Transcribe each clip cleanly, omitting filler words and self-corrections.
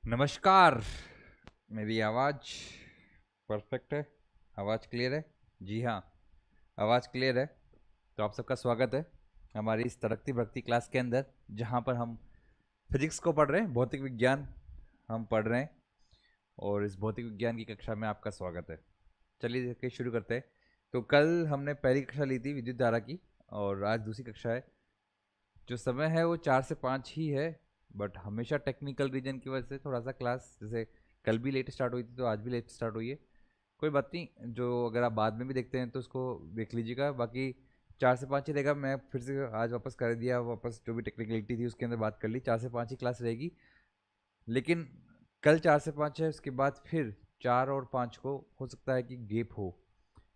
नमस्कार। मेरी आवाज़ परफेक्ट है? आवाज़ क्लियर है? जी हाँ, आवाज़ क्लियर है। तो आप सबका स्वागत है हमारी इस तड़कती भड़कती क्लास के अंदर, जहाँ पर हम फिजिक्स को पढ़ रहे हैं, भौतिक विज्ञान हम पढ़ रहे हैं। और इस भौतिक विज्ञान की कक्षा में आपका स्वागत है। चलिए देखिए, शुरू करते हैं। तो कल हमने पहली कक्षा ली थी विद्युत धारा की, और आज दूसरी कक्षा है। जो समय है वो 4 से 5 ही है, बट हमेशा टेक्निकल रीजन की वजह से थोड़ा सा क्लास, जैसे कल भी लेट स्टार्ट हुई थी तो आज भी लेट स्टार्ट हुई है। कोई बात नहीं, जो अगर आप बाद में भी देखते हैं तो उसको देख लीजिएगा। बाकी 4 से 5 ही रहेगा। मैं फिर से आज वापस कर दिया, वापस जो भी टेक्निकलिटी थी उसके अंदर बात कर ली। 4 से 5 ही क्लास रहेगी। लेकिन कल 4 से 5 है, उसके बाद फिर 4 और 5 को हो सकता है कि गेप हो।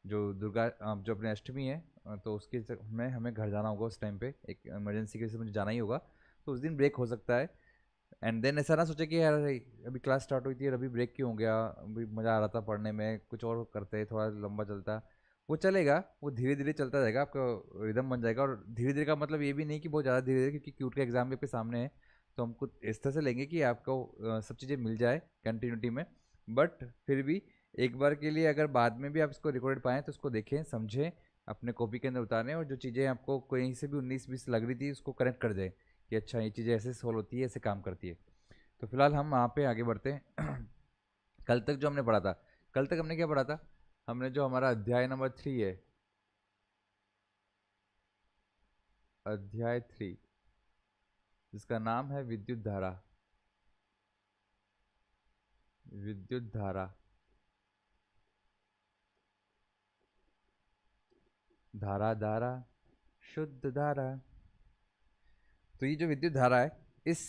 जो दुर्गा जो अपने अष्टमी है, तो उसके में हमें घर जाना होगा। उस टाइम पे एक इमरजेंसी की वजह से मुझे जाना ही होगा, तो उस दिन ब्रेक हो सकता है। एंड देन ऐसा ना सोचे कि यार अभी क्लास स्टार्ट हुई थी और अभी ब्रेक क्यों हो गया, अभी मज़ा आ रहा था पढ़ने में, कुछ और करते थोड़ा लंबा चलता। वो चलेगा, वो धीरे धीरे चलता जाएगा, आपका रिदम बन जाएगा। और धीरे धीरे का मतलब ये भी नहीं कि बहुत ज़्यादा धीरे धीरे, क्योंकि क्यूट का एग्जाम भी आपके सामने है। तो हम कुछ इस तरह से लेंगे कि आपको सब चीज़ें मिल जाए कंटिन्यूटी में। बट फिर भी एक बार के लिए अगर बाद में भी आप इसको रिकॉर्डेड पाएँ तो उसको देखें, समझें, अपने कॉपी के अंदर उतारें, और जो चीज़ें आपको कहीं से भी 19-20 लग रही थी उसको कनेक्ट कर दें कि अच्छा ये चीज़ें ऐसे सॉल्व होती है, ऐसे काम करती है। तो फिलहाल हम वहाँ पे आगे बढ़ते हैं। कल तक जो हमने पढ़ा था, कल तक हमने क्या पढ़ा था? हमने जो हमारा अध्याय नंबर 3 है, अध्याय 3, जिसका नाम है विद्युत धारा। विद्युत धारा, धारा धारा, शुद्ध धारा। तो ये जो विद्युत धारा है, इस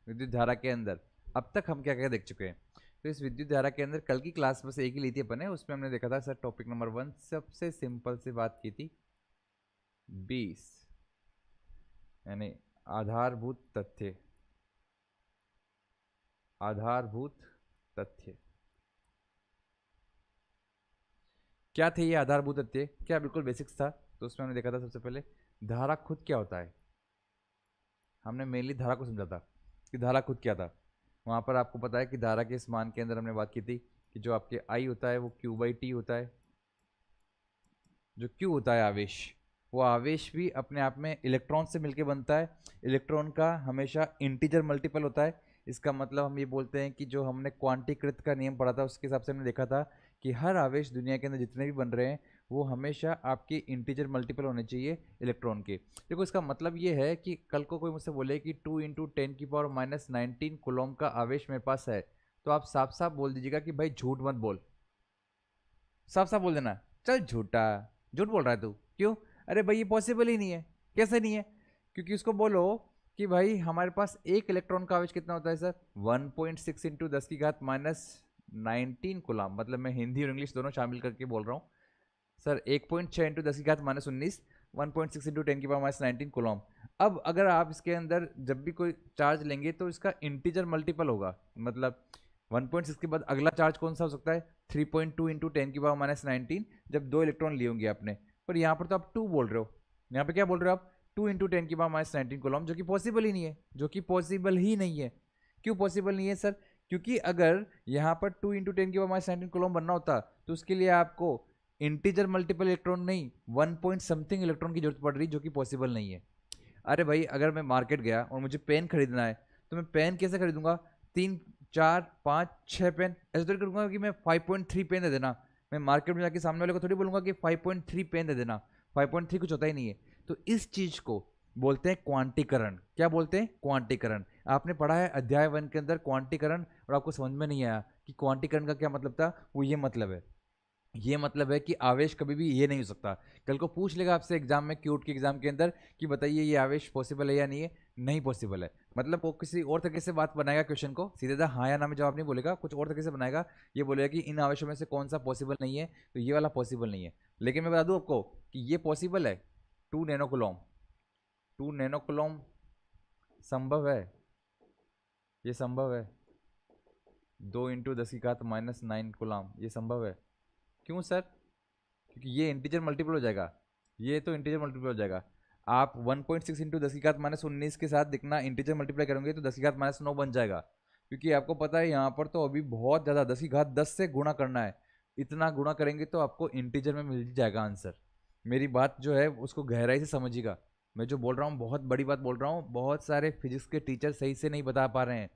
विद्युत धारा के अंदर अब तक हम क्या क्या देख चुके हैं? तो इस विद्युत धारा के अंदर कल की क्लास बस एक ही ली थी अपन ने, उसमें हमने देखा था सर टॉपिक नंबर 1, सबसे सिंपल सी बात की थी, 20, यानी आधारभूत तथ्य। आधारभूत तथ्य क्या थे? ये आधारभूत तथ्य क्या बिल्कुल बेसिक्स था। तो उसमें हमने देखा था सबसे पहले धारा खुद क्या होता है। हमने मेनली धारा को समझा था कि धारा खुद क्या था। वहाँ पर आपको पता है कि धारा के इस मान के अंदर हमने बात की थी कि जो आपके आई होता है वो Q/T होता है। जो Q होता है आवेश, वो आवेश भी अपने आप में इलेक्ट्रॉन से मिलकर बनता है। इलेक्ट्रॉन का हमेशा इंटीजर मल्टीपल होता है। इसका मतलब हम ये बोलते हैं कि जो हमने क्वांटीकृत का नियम पढ़ा था उसके हिसाब से हमने देखा था कि हर आवेश दुनिया के अंदर जितने भी बन रहे हैं वो हमेशा आपके इंटीजर मल्टीपल होने चाहिए इलेक्ट्रॉन के। देखो, इसका मतलब ये है कि कल को कोई मुझसे बोले कि 2 × 10⁻⁻19 कूलम का आवेश मेरे पास है, तो आप साफ साफ बोल दीजिएगा कि भाई झूठ मत बोल। साफ साफ बोल देना, चल झूठा, झूठ बोल रहा है तू, क्यों? अरे भाई ये पॉसिबल ही नहीं है। कैसे नहीं है? क्योंकि उसको बोलो कि भाई हमारे पास एक इलेक्ट्रॉन का आवेश कितना होता है सर? 1.6 into 10⁻⁻19 coulomb. मतलब मैं हिंदी और इंग्लिश दोनों शामिल करके बोल रहा हूँ सर। 1.6 into 10⁻⁻19, 1.6 into 10⁻⁻19 coulomb. अब अगर आप इसके अंदर जब भी कोई चार्ज लेंगे तो इसका इंटीजर मल्टीपल होगा। मतलब 1.6 के बाद अगला चार्ज कौन सा हो सकता है? 3.2 इंटू 10⁻⁻19, जब दो इलेक्ट्रॉन लिए होंगे आपने। पर यहाँ पर तो आप 2 बोल रहे हो। यहाँ पे क्या बोल रहे हो आप? 2 इंटू 10⁻⁻19 कूलम, जो कि पॉसिबल ही नहीं है। जो कि पॉसिबल ही नहीं है। क्यों पॉसिबल नहीं है सर? क्योंकि अगर यहाँ पर 2 इंटू 10⁻⁻19 कूलम बनना होता तो उसके लिए आपको इंटीजर मल्टीपल इलेक्ट्रॉन नहीं, 1 पॉइंट समथिंग इलेक्ट्रॉन की जरूरत पड़ रही, जो कि पॉसिबल नहीं है। अरे भाई, अगर मैं मार्केट गया और मुझे पेन खरीदना है तो मैं पेन कैसे खरीदूंगा? 3, 4, 5, 6 पेन ऐसे थोड़ी करूंगा कि मैं 5.3 पेन दे देना। मैं मार्केट में जाके सामने वाले को थोड़ी बोलूंगा कि 5.3 पेन दे देना। 5.3 कुछ होता ही नहीं है। तो इस चीज को बोलते हैं क्वांटीकरण। क्या बोलते हैं? क्वांटीकरण। आपने पढ़ा है अध्याय 1 के अंदर क्वांटीकरण, और आपको समझ में नहीं आया कि क्वांटीकरण का क्या मतलब था। वो ये मतलब है, ये मतलब है कि आवेश कभी भी ये नहीं हो सकता। कल को पूछ लेगा आपसे एग्जाम में, क्यूट के एग्जाम के अंदर, कि बताइए ये आवेश पॉसिबल है या नहीं है। नहीं पॉसिबल है। मतलब वो किसी और तरीके से बात बनाएगा क्वेश्चन को, सीधे हाँ या ना में जवाब नहीं बोलेगा, कुछ और तरीके से बनाएगा। ये बोलेगा कि इन आवेशों में से कौन सा पॉसिबल नहीं है, तो ये वाला पॉसिबल नहीं है। लेकिन मैं बता दूं आपको कि ये पॉसिबल है। 2 नैनो कूलम, 2 नैनो कूलम संभव है। ये संभव है। 2 × 10⁻⁹ कूलम, ये संभव है। क्यों सर? क्योंकि ये इंटीजर मल्टीपल हो जाएगा। ये तो इंटीजर मल्टीपल हो जाएगा। आप 1.6 इंटू 10⁻⁻19 के साथ दिखना इंटीजर मल्टीप्लाई करोगे तो 10⁻⁹ बन जाएगा। क्योंकि आपको पता है यहाँ पर तो अभी बहुत ज़्यादा 10 की घात 10 से गुणा करना है। इतना गुणा करेंगे तो आपको इंटीजर में मिल जाएगा आंसर। मेरी बात जो है उसको गहराई से समझिएगा। मैं जो बोल रहा हूँ बहुत बड़ी बात बोल रहा हूँ, बहुत सारे फिजिक्स के टीचर सही से नहीं बता पा रहे हैं।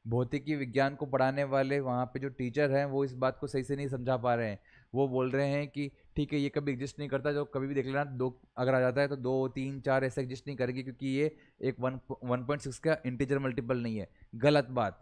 भौतिकी विज्ञान को पढ़ाने वाले वहाँ पे जो टीचर हैं वो इस बात को सही से नहीं समझा पा रहे हैं। वो बोल रहे हैं कि ठीक है ये कभी एग्जिस्ट नहीं करता, जो कभी भी देख लेना दो अगर आ जाता है तो 2 3 4 ऐसे एग्जिस्ट नहीं करेगी, क्योंकि ये एक 1.6 का इंटीजर मल्टीपल नहीं है। गलत बात।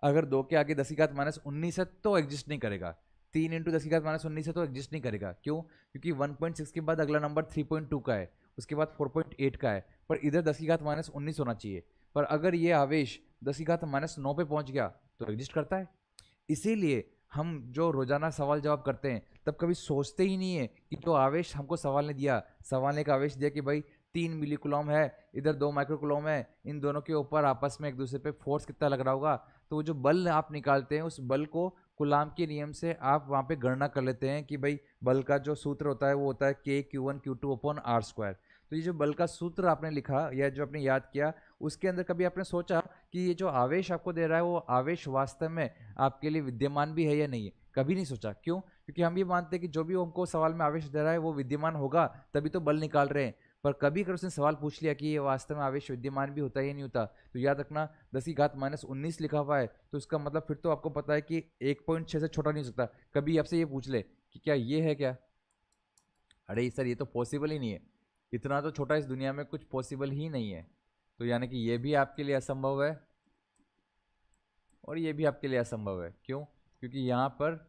अगर 2 के आगे 10 की घात -19 है तो एग्जिस्ट नहीं करेगा। 3 × 10 की घात -19 है तो एग्जिस्ट नहीं करेगा। क्यों? क्योंकि 1.6 के बाद अगला नंबर 3.2 का है, उसके बाद 4.8 का है, पर इधर 10 की घात -19 होना चाहिए। पर अगर ये आवेश 10 की घात -9 पे पहुंच गया तो एग्जिस्ट करता है। इसीलिए हम जो रोजाना सवाल जवाब करते हैं तब कभी सोचते ही नहीं है कि जो आवेश हमको सवाल ने दिया, सवाल ने एक आवेश दिया कि भाई 3 मिली कुलॉम है, इधर 2 माइक्रो कुलॉम है, इन दोनों के ऊपर आपस में एक दूसरे पे फोर्स कितना लग रहा होगा। तो वो जो बल आप निकालते हैं उस बल को कुलाम के नियम से आप वहाँ पे गणना कर लेते हैं कि भाई बल का जो सूत्र होता है वो होता है K Q1 Q2/R²। तो ये जो बल का सूत्र आपने लिखा या जो आपने याद किया, उसके अंदर कभी आपने सोचा कि ये जो आवेश आपको दे रहा है वो आवेश वास्तव में आपके लिए विद्यमान भी है या नहीं है? कभी नहीं सोचा। क्यों? क्योंकि हम ये मानते हैं कि जो भी हमको सवाल में आवेश दे रहा है वो विद्यमान होगा, तभी तो बल निकाल रहे हैं। पर कभी अगर उसने सवाल पूछ लिया कि ये वास्तव में आवेश विद्यमान भी होता है या नहीं होता, तो याद रखना 10 की घात -19 लिखा हुआ है तो इसका मतलब फिर तो आपको पता है कि 1.6 से छोटा नहीं हो सकता। कभी आपसे ये पूछ ले कि क्या ये है क्या? अरे सर ये तो पॉसिबल ही नहीं है, इतना तो छोटा इस दुनिया में कुछ पॉसिबल ही नहीं है। तो यानी कि ये भी आपके लिए असंभव है और ये भी आपके लिए असंभव है। क्यों? क्योंकि यहाँ पर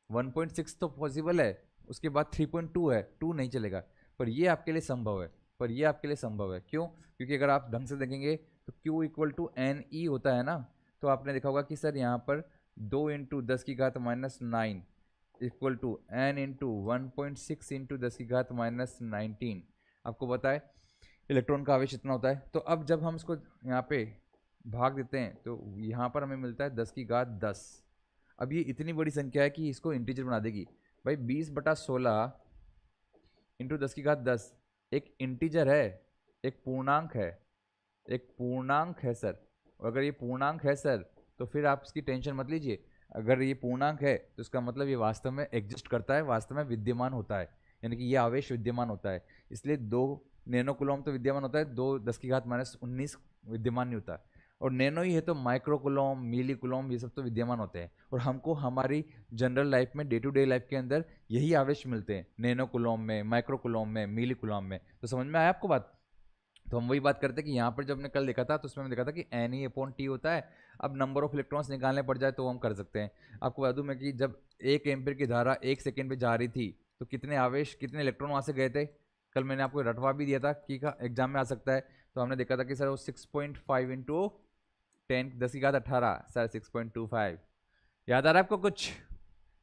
1.6 तो पॉसिबल है, उसके बाद 3.2 है, 2 नहीं चलेगा। पर ये आपके लिए संभव है, पर ये आपके लिए संभव है। क्यों? क्योंकि अगर आप ढंग से देखेंगे तो Q = NE होता है ना। तो आपने देखा होगा कि सर यहाँ पर 2 × 10 की घात -9 इक्वल टू N × 1.6 × 10 की घात -19। आपको पता है इलेक्ट्रॉन का आवेश इतना होता है। तो अब जब हम इसको यहाँ पे भाग देते हैं तो यहाँ पर हमें मिलता है 10 की घात 10। अब ये इतनी बड़ी संख्या है कि इसको इंटीजर बना देगी। भाई 20/16 इंटू 10 की घात 10 एक इंटीजर है, एक पूर्णांक है, एक पूर्णांक है सर। और अगर ये पूर्णांक है सर तो फिर आप इसकी टेंशन मत लीजिए। अगर ये पूर्णांक है तो इसका मतलब ये वास्तव में एग्जिस्ट करता है, वास्तव में विद्यमान होता है, यानी कि ये आवेश विद्यमान होता है। इसलिए 2 नैनो कुलॉम तो विद्यमान होता है, 2 10 की घात -19 विद्यमान नहीं होता। और नैनो ही है तो माइक्रो कुलॉम, मिली कुलॉम, ये सब तो विद्यमान होते हैं। और हमको हमारी जनरल लाइफ में, डे टू डे लाइफ के अंदर यही आवेश मिलते हैं, नैनो कुलॉम में, माइक्रो कुलॉम में, मिली कुलॉम में। तो समझ में आया आपको बात? तो हम वही बात करते हैं कि यहाँ पर जब हमने कल देखा था तो उसमें हमने देखा था कि Ne/T होता है। अब नंबर ऑफ इलेक्ट्रॉन्स निकालने पड़ जाए तो हम कर सकते हैं। आपको बता दूं मैं कि जब 1 एम्पीयर की धारा 1 सेकेंड पे जा रही थी तो कितने आवेश, कितने इलेक्ट्रॉन वहाँ से गए थे? कल मैंने आपको रटवा भी दिया था कि एग्जाम में आ सकता है। तो हमने देखा था कि सर वो 6.5 इंटू 10 10 की घात 18 सर 6.25। याद आ रहा है आपको कुछ?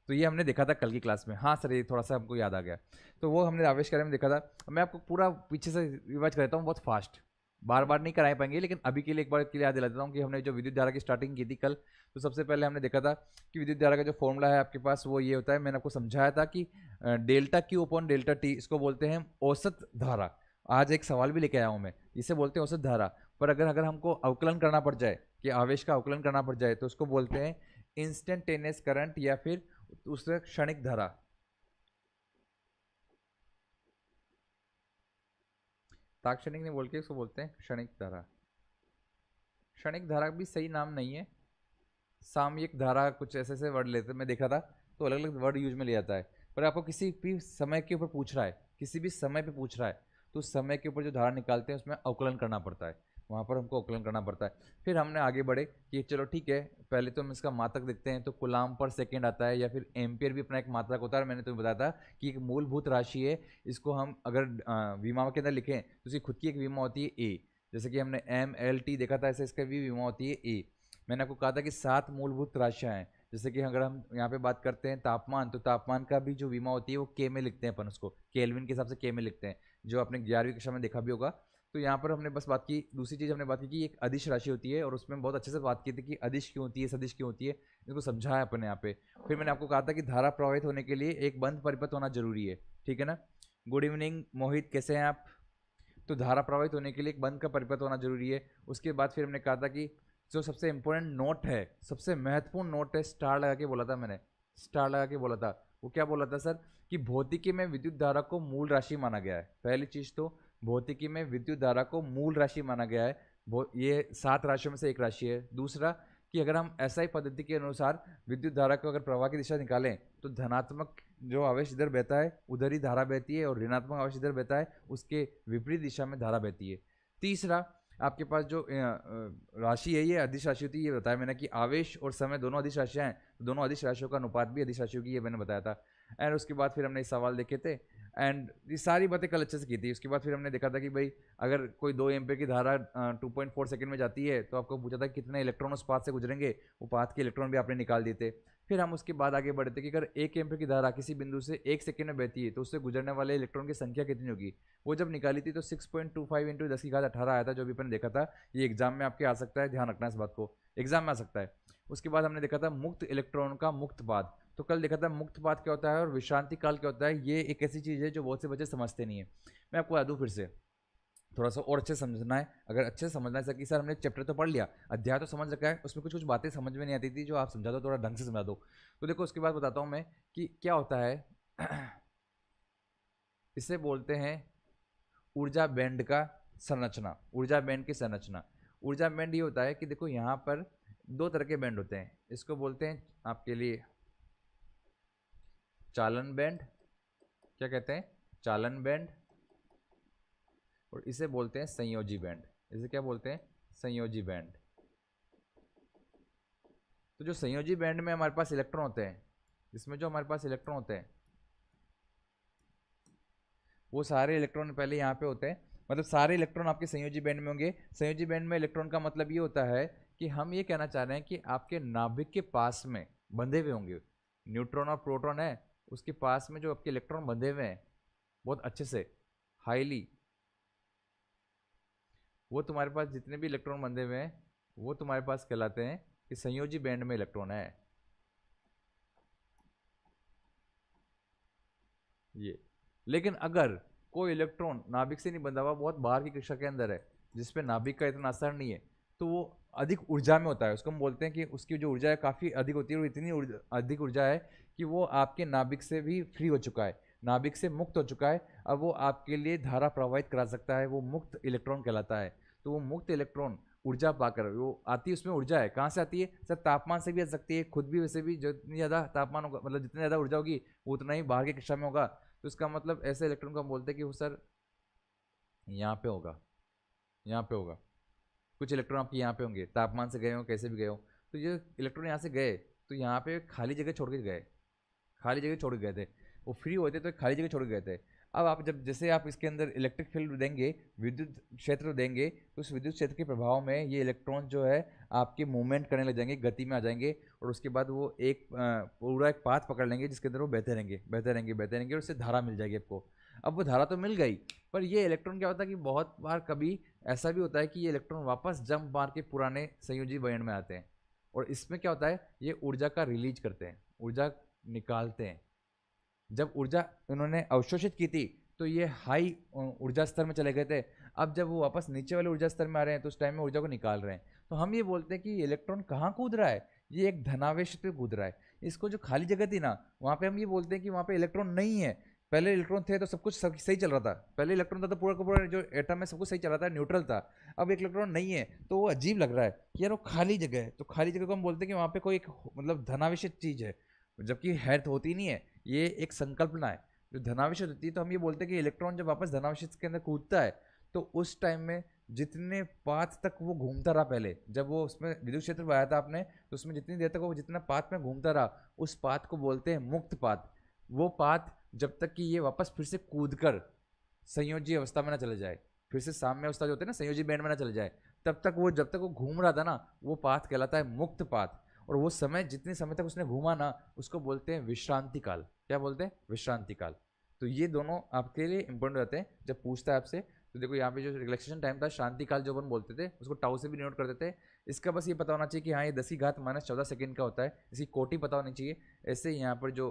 तो ये हमने देखा था कल की क्लास में। हाँ सर ये थोड़ा सा हमको याद आ गया। तो वो हमने आविष्कार में देखा था। मैं आपको पूरा पीछे से रिवाइज कर देता हूँ बहुत फास्ट, बार बार नहीं कराए पाएंगे, लेकिन अभी के लिए एक बार के लिए याद दिला देता हूँ कि हमने जो विद्युत धारा की स्टार्टिंग की थी कल। तो सबसे पहले हमने देखा था कि विद्युत धारा का जो फॉर्मूला है आपके पास वो ये होता है। मैंने आपको समझाया था कि ΔQ/ΔT इसको बोलते हैं औसत धारा। आज एक सवाल भी लेके आया हूँ मैं, इसे बोलते हैं औसत धारा। पर अगर अगर हमको अवकलन करना पड़ जाए, कि आवेश का अवकलन करना पड़ जाए, तो उसको बोलते हैं इंस्टेंटेनियस करंट या फिर उससे क्षणिक धारा। ताक्षणिक नहीं बोल के उसको बोलते हैं क्षणिक धारा। क्षणिक धारा भी सही नाम नहीं है, सामयिक धारा, कुछ ऐसे ऐसे वर्ड लेते मैं देखा था। तो अलग अलग वर्ड यूज में लिया जाता है। पर आपको किसी भी समय के ऊपर पूछ रहा है, किसी भी समय पे पूछ रहा है, तो उस समय के ऊपर जो धारा निकालते हैं उसमें अवकलन करना पड़ता है। वहाँ पर हमको अवकलन करना पड़ता है। फिर हमने आगे बढ़े कि चलो ठीक है, पहले तो हम इसका मात्रक देखते हैं। तो कूलाम/सेकेंड आता है, या फिर एम्पियर भी अपना एक मात्रक होता है। मैंने तुम्हें बताया था कि एक मूलभूत राशि है। इसको हम अगर विमा के अंदर लिखें तो इसकी खुद की एक विमा होती है ए। जैसे कि हमने MLT देखा था, ऐसे इसका भी विमा होती है ए। मैंने आपको कहा था कि 7 मूलभूत राशियां हैं। जैसे कि अगर हम यहाँ पे बात करते हैं तापमान, तो तापमान का भी जो विमा होती है वो के में लिखते हैं अपन, उसको केल्विन के हिसाब से के में लिखते हैं, जो आपने 11वीं कक्षा में देखा भी होगा। तो यहाँ पर हमने बस बात की, दूसरी चीज़ हमने बात की कि एक अदिश राशि होती है, और उसमें बहुत अच्छे से बात की थी कि अदिश क्यों होती है, सदिश क्यों होती है, इसको समझाया अपन यहाँ पे। फिर मैंने आपको कहा था कि धारा प्रवाहित होने के लिए एक बंद परिपथ होना जरूरी है। ठीक है ना? गुड इवनिंग मोहित, कैसे हैं आप? तो धारा प्रवाहित होने के लिए एक बंद का परिपथ होना जरूरी है। उसके बाद फिर हमने कहा था कि जो सबसे इंपॉर्टेंट नोट है, सबसे महत्वपूर्ण नोट है, स्टार लगा के बोला था मैंने, स्टार लगा के बोला था। वो क्या बोला था सर, कि भौतिकी में विद्युत धारा को मूल राशि माना गया है। पहली चीज तो भौतिकी में विद्युत धारा को मूल राशि माना गया है, ये 7 राशियों में से एक राशि है। दूसरा कि अगर हम एसआई पद्धति के अनुसार विद्युत धारा को अगर प्रवाह की दिशा निकालें तो धनात्मक जो आवेश इधर बहता है उधर ही धारा बहती है, और ऋणात्मक आवेश इधर बहता है उसके विपरीत दिशा में धारा बहती है। तीसरा, आपके पास जो राशि है ये अदिश राशि होती है, ये बताया मैंने कि आवेश और समय दोनों अदिश राशियां हैं, तो दोनों अदिश राशियों का अनुपात भी अदिश राशियों की, ये मैंने बताया था। एंड उसके बाद फिर हमने सवाल देखे थे, एंड ये सारी बातें कल अच्छे से की थी। उसके बाद फिर हमने देखा था कि भाई अगर कोई 2 एम्पीयर की धारा 2.4 सेकंड में जाती है तो आपको पूछा था कितने इलेक्ट्रॉन उस पाथ से गुजरेंगे, वो पाथ के इलेक्ट्रॉन भी आपने निकाल दिए थे। फिर हम उसके बाद आगे बढ़े थे कि अगर 1 एम्पीयर की धारा किसी बिंदु से 1 सेकंड में बहती है तो उससे गुजरने वाले इलेक्ट्रॉन की संख्या कितनी होगी। वो जब निकाली थी तो 6.25 इंटू 10⁻18 आया था, जो भी अपन देखा था। ये एग्जाम में आपके आ सकता है, ध्यान रखना इस बात को, एग्जाम में आ सकता है। उसके बाद हमने देखा था मुक्त इलेक्ट्रॉन का मुक्त पाथ। तो कल देखा था मुक्त पाथ क्या होता है और विश्रांति काल क्या होता है। ये एक ऐसी चीज़ है जो बहुत से बच्चे समझते नहीं है। मैं आपको बता दूं फिर से, थोड़ा सा और अच्छे से समझना है। अगर अच्छे से समझना है कि सर हमने चैप्टर तो पढ़ लिया, अध्याय तो समझ रखा है, उसमें कुछ कुछ बातें समझ में नहीं आती थी, जो आप समझा दो, थोड़ा ढंग से समझा दो। तो देखो उसके बाद बताता हूँ मैं कि क्या होता है। इसे बोलते हैं ऊर्जा बैंड का संरचना, ऊर्जा बैंड की संरचना। ऊर्जा बैंड ये होता है कि देखो यहाँ पर 2 तरह के बैंड होते हैं। इसको बोलते हैं आपके लिए चालन बैंड, क्या कहते हैं, चालन बैंड, और इसे बोलते हैं संयोजी बैंड। इसे क्या बोलते हैं, संयोजी बैंड। तो जो संयोजी बैंड में हमारे पास इलेक्ट्रॉन होते हैं, इसमें जो हमारे पास इलेक्ट्रॉन होते हैं वो सारे इलेक्ट्रॉन पहले यहाँ पे होते हैं, मतलब सारे इलेक्ट्रॉन आपके संयोजी बैंड में होंगे। संयोजी बैंड में इलेक्ट्रॉन का मतलब ये होता है कि हम ये कहना चाह रहे हैं कि आपके नाभिक के पास में बंधे हुए होंगे, न्यूट्रॉन और प्रोटॉन है, उसके पास में जो आपके इलेक्ट्रॉन बंधे हुए हैं बहुत अच्छे से हाईली, वो तुम्हारे पास जितने भी इलेक्ट्रॉन बंधे हुए हैं वो तुम्हारे पास कहलाते हैं कि संयोजी बैंड में इलेक्ट्रॉन है ये। लेकिन अगर कोई इलेक्ट्रॉन नाभिक से नहीं बंधा हुआ, बहुत बाहर की कक्षा के अंदर है, जिसपे नाभिक का इतना असर नहीं है, तो वो अधिक ऊर्जा में होता है। उसको हम बोलते हैं कि उसकी जो ऊर्जा है काफ़ी अधिक होती है, और इतनी अधिक ऊर्जा है कि वो आपके नाभिक से भी फ्री हो चुका है, नाभिक से मुक्त हो चुका है। अब वो आपके लिए धारा प्रवाहित करा सकता है, वो मुक्त इलेक्ट्रॉन कहलाता है। तो वो मुक्त इलेक्ट्रॉन ऊर्जा पाकर, वो आती है, उसमें ऊर्जा है, कहाँ से आती है सर, तापमान से भी आ सकती है, खुद भी वैसे भी जितनी ज़्यादा तापमान होगा, मतलब जितनी ज़्यादा ऊर्जा होगी वो उतना ही बाहर की कक्षा में होगा। तो इसका मतलब ऐसे इलेक्ट्रॉन को हम बोलते हैं कि वो सर यहाँ पे होगा, यहाँ पे होगा। कुछ इलेक्ट्रॉन आपके यहाँ पे होंगे, तापमान से गए हो, कैसे भी गए हो, तो ये इलेक्ट्रॉन यहाँ से गए तो यहाँ पे खाली जगह छोड़ के गए, खाली जगह छोड़ के गए थे, वो फ्री होते तो खाली जगह छोड़ के गए थे। अब आप जब जैसे आप इसके अंदर इलेक्ट्रिक फील्ड देंगे, विद्युत क्षेत्र देंगे, तो उस विद्युत क्षेत्र के प्रभाव में ये इलेक्ट्रॉन जो है आपके मूवमेंट करने लग जाएंगे, गति में आ जाएंगे, और उसके बाद वो एक पूरा एक पाथ पकड़ लेंगे जिसके अंदर वो बहते रहेंगे, बहते रहेंगे, बहते रहेंगे, और उससे धारा मिल जाएगी आपको। अब वो धारा तो मिल गई, पर ये इलेक्ट्रॉन क्या होता है कि बहुत बार कभी ऐसा भी होता है कि ये इलेक्ट्रॉन वापस जंप मार के पुराने संयोजी बैंड में आते हैं, और इसमें क्या होता है, ये ऊर्जा का रिलीज करते हैं, ऊर्जा निकालते हैं। जब ऊर्जा उन्होंने अवशोषित की थी तो ये हाई ऊर्जा स्तर में चले गए थे। अब जब वो वापस नीचे वाले ऊर्जा स्तर में आ रहे हैं तो उस टाइम में ऊर्जा को निकाल रहे हैं। तो हम ये बोलते हैं कि इलेक्ट्रॉन कहाँ कूद रहा है, ये एक धनावेश पे कूद रहा है। इसको जो खाली जगह थी ना, वहाँ पे हम ये बोलते हैं कि वहाँ पे इलेक्ट्रॉन नहीं है। पहले इलेक्ट्रॉन थे तो सब कुछ सही चल रहा था, पहले इलेक्ट्रॉन था तो पूरा का पूरा जो एटम है सब कुछ सही चल रहा था, न्यूट्रल था। अब एक इलेक्ट्रॉन नहीं है तो वो अजीब लग रहा है कि यार वो खाली जगह है, तो खाली जगह को हम बोलते हैं कि वहाँ पे कोई एक मतलब धनावेशित चीज़ है, जबकि है तो होती नहीं है, ये एक संकल्पना है जो धनावेशित होती है। तो हम ये बोलते हैं कि इलेक्ट्रॉन जब वापस धनावेशित के अंदर कूदता है तो उस टाइम में जितने पाथ तक वो घूमता रहा, पहले जब वो उसमें विद्युत क्षेत्र बनाया था आपने, तो उसमें जितनी देर तक वो जितना पाथ में घूमता रहा उस पाथ को बोलते हैं मुक्त पाथ। वो पाथ जब तक कि ये वापस फिर से कूद कर संयोजी अवस्था में ना चले जाए, फिर से साम्य अवस्था जो होती है ना, संयोजी बैंड में ना चले जाए, तब तक वो जब तक वो घूम रहा था ना, वो पाथ कहलाता है मुक्त पाथ। और वो समय जितने समय तक उसने घूमा ना, उसको बोलते हैं विश्रांति काल। क्या बोलते हैं, विश्रांति काल। तो ये दोनों आपके लिए इंपॉर्टेंट रहते हैं जब पूछता है आपसे। तो देखो यहाँ पे जो रिलैक्सेशन टाइम था, शांति काल जो अपन बोलते थे, उसको टाउ से भी नोट करते थे। इसका बस ये पता होना चाहिए कि हाँ ये 10⁻−14 सेकंड का होता है, इसकी कोटि पता होनी चाहिए। ऐसे यहाँ पर जो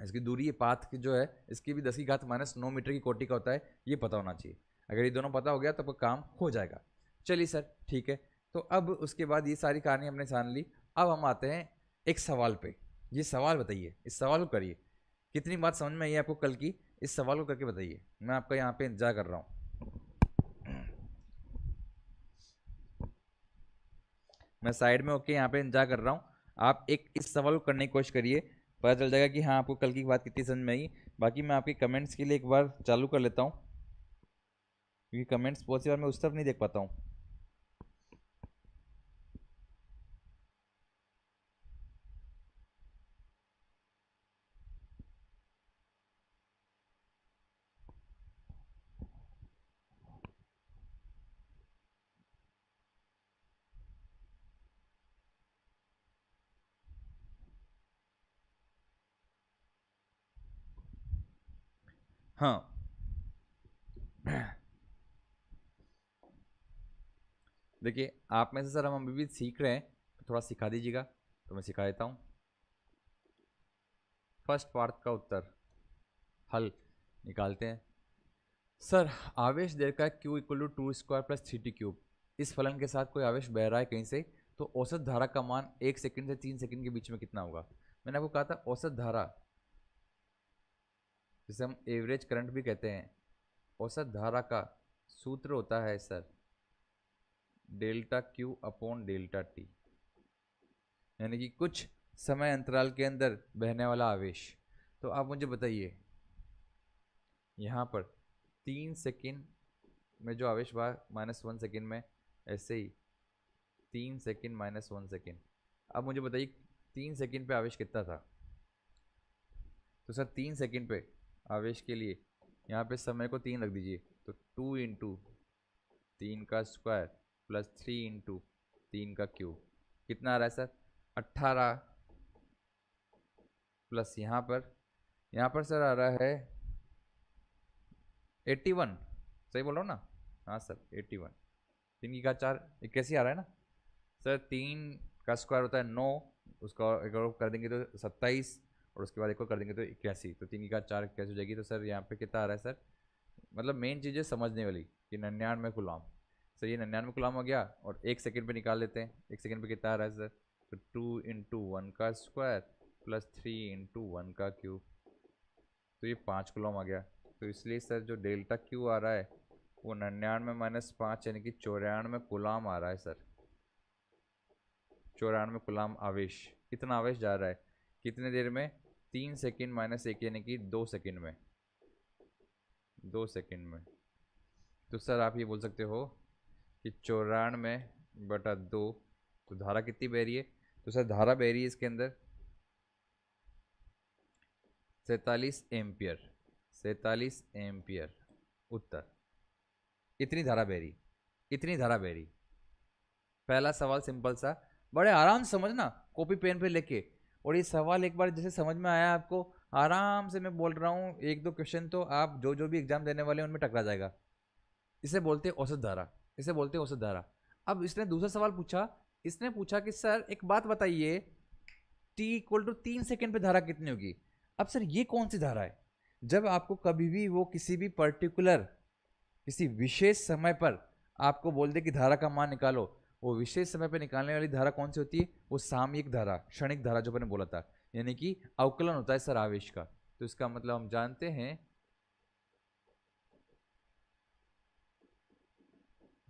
इसकी दूरी, ये पाथ की जो है, इसकी भी 10⁻9 मीटर की कोटि का होता है, ये पता होना चाहिए। अगर ये दोनों पता हो गया तो आपका काम हो जाएगा। चलिए सर ठीक है। तो अब उसके बाद ये सारी कहानी हमने जान ली। अब हम आते हैं एक सवाल पे। ये सवाल बताइए, इस सवाल को करिए। कितनी बात समझ में आई आपको कल की? इस सवाल को करके बताइए, मैं आपका यहाँ पे इंतजार कर रहा हूँ। मैं साइड में होके यहाँ पे इंतजार कर रहा हूँ। आप एक इस सवाल को करने की कोशिश करिए, पता चल जाएगा कि हाँ आपको कल की बात कितनी समझ में आई। बाकी मैं आपके कमेंट्स के लिए एक बार चालू कर लेता हूँ, क्योंकि कमेंट्स बहुत सी बार मैं उस तरफ नहीं देख पाता हूँ। हाँ, देखिए आप में से सर हम अभी भी सीख रहे हैं, तो थोड़ा सिखा दीजिएगा तो मैं सिखा देता हूँ। फर्स्ट पार्ट का उत्तर हल निकालते हैं। सर आवेश दे रखा है Q equal to 2 square plus 3t cube. इस फलन के साथ कोई आवेश बह रहा है कहीं से, तो औसत धारा का मान 1 सेकंड से 3 सेकंड के बीच में कितना होगा? मैंने आपको कहा था औसत धारा, जिसे हम एवरेज करंट भी कहते हैं, औसत धारा का सूत्र होता है sir delta Q upon delta T, यानी कि कुछ समय अंतराल के अंदर बहने वाला आवेश। तो आप मुझे बताइए, यहाँ पर 3 सेकंड में जो आवेश बहा -1 सेकंड में, ऐसे ही 3 सेकंड -1 सेकंड। अब मुझे बताइए 3 सेकंड पे आवेश कितना था? तो सर 3 सेकंड पे आवेश के लिए यहाँ पे समय को 3 रख दीजिए, तो 2 इंटू 3 का स्क्वायर प्लस 3 इंटू 3 का क्यूब, कितना आ रहा है सर? 18 प्लस यहाँ पर सर आ रहा है 81। सही बोल रहा हूँ ना? हाँ सर 81। 3 की घात 4 81 आ रहा है ना सर? 3 का स्क्वायर होता है 9, उसका एक और कर देंगे तो 27, और उसके बाद एक और कर देंगे तो 81। तो 3 की घात 4 81 हो जाएगी। तो सर यहाँ पे कितना आ रहा है सर? मतलब मेन चीज़ है समझने वाली कि 99 गुलाम। सर ये 99 गुलाम हो गया, और 1 सेकंड पे निकाल लेते हैं। 1 सेकंड पे कितना आ रहा है सर? तो 2 इंटू 1 का स्क्वायर प्लस 3 इंटू 1 का क्यूब, तो ये 5 गुलाम आ गया। तो इसलिए सर जो डेल्टा क्यू आ रहा है वो 99 माइनस 5 यानी कि 94 गुलाम आ रहा है सर। 94 गुलाम आवेश। कितना आवेश जा रहा है कितने देर में? 3 सेकंड माइनस 1 यानी कि 2 सेकंड में। 2 सेकंड में। तो सर आप ये बोल सकते हो कि 94/2, तो धारा कितनी बह रही है? तो सर धारा बह रही है इसके अंदर 47 एम्पियर। 47 एम्पियर उत्तर। इतनी धारा बह रही, इतनी धारा बह रही। पहला सवाल सिंपल सा, बड़े आराम से समझना कॉपी पेन पे लेके। और ये सवाल एक बार जैसे समझ में आया आपको, आराम से मैं बोल रहा हूँ, एक दो क्वेश्चन तो आप जो जो भी एग्जाम देने वाले हैं उनमें टकरा जाएगा। इसे बोलते हैं औसत धारा, इसे बोलते हैं औसत धारा। अब इसने दूसरा सवाल पूछा, इसने पूछा कि सर एक बात बताइए, t इक्वल टू 3 सेकेंड पे धारा कितनी होगी? अब सर ये कौन सी धारा है? जब आपको कभी भी वो किसी भी पर्टिकुलर, किसी विशेष समय पर आपको बोल दे कि धारा का मान निकालो, वो विशेष समय पर निकालने वाली धारा कौन सी होती है? वो सामयिक धारा, क्षणिक धारा जो मैंने बोला था, यानी कि अवकलन होता है सर आवेश का। तो इसका मतलब हम जानते हैं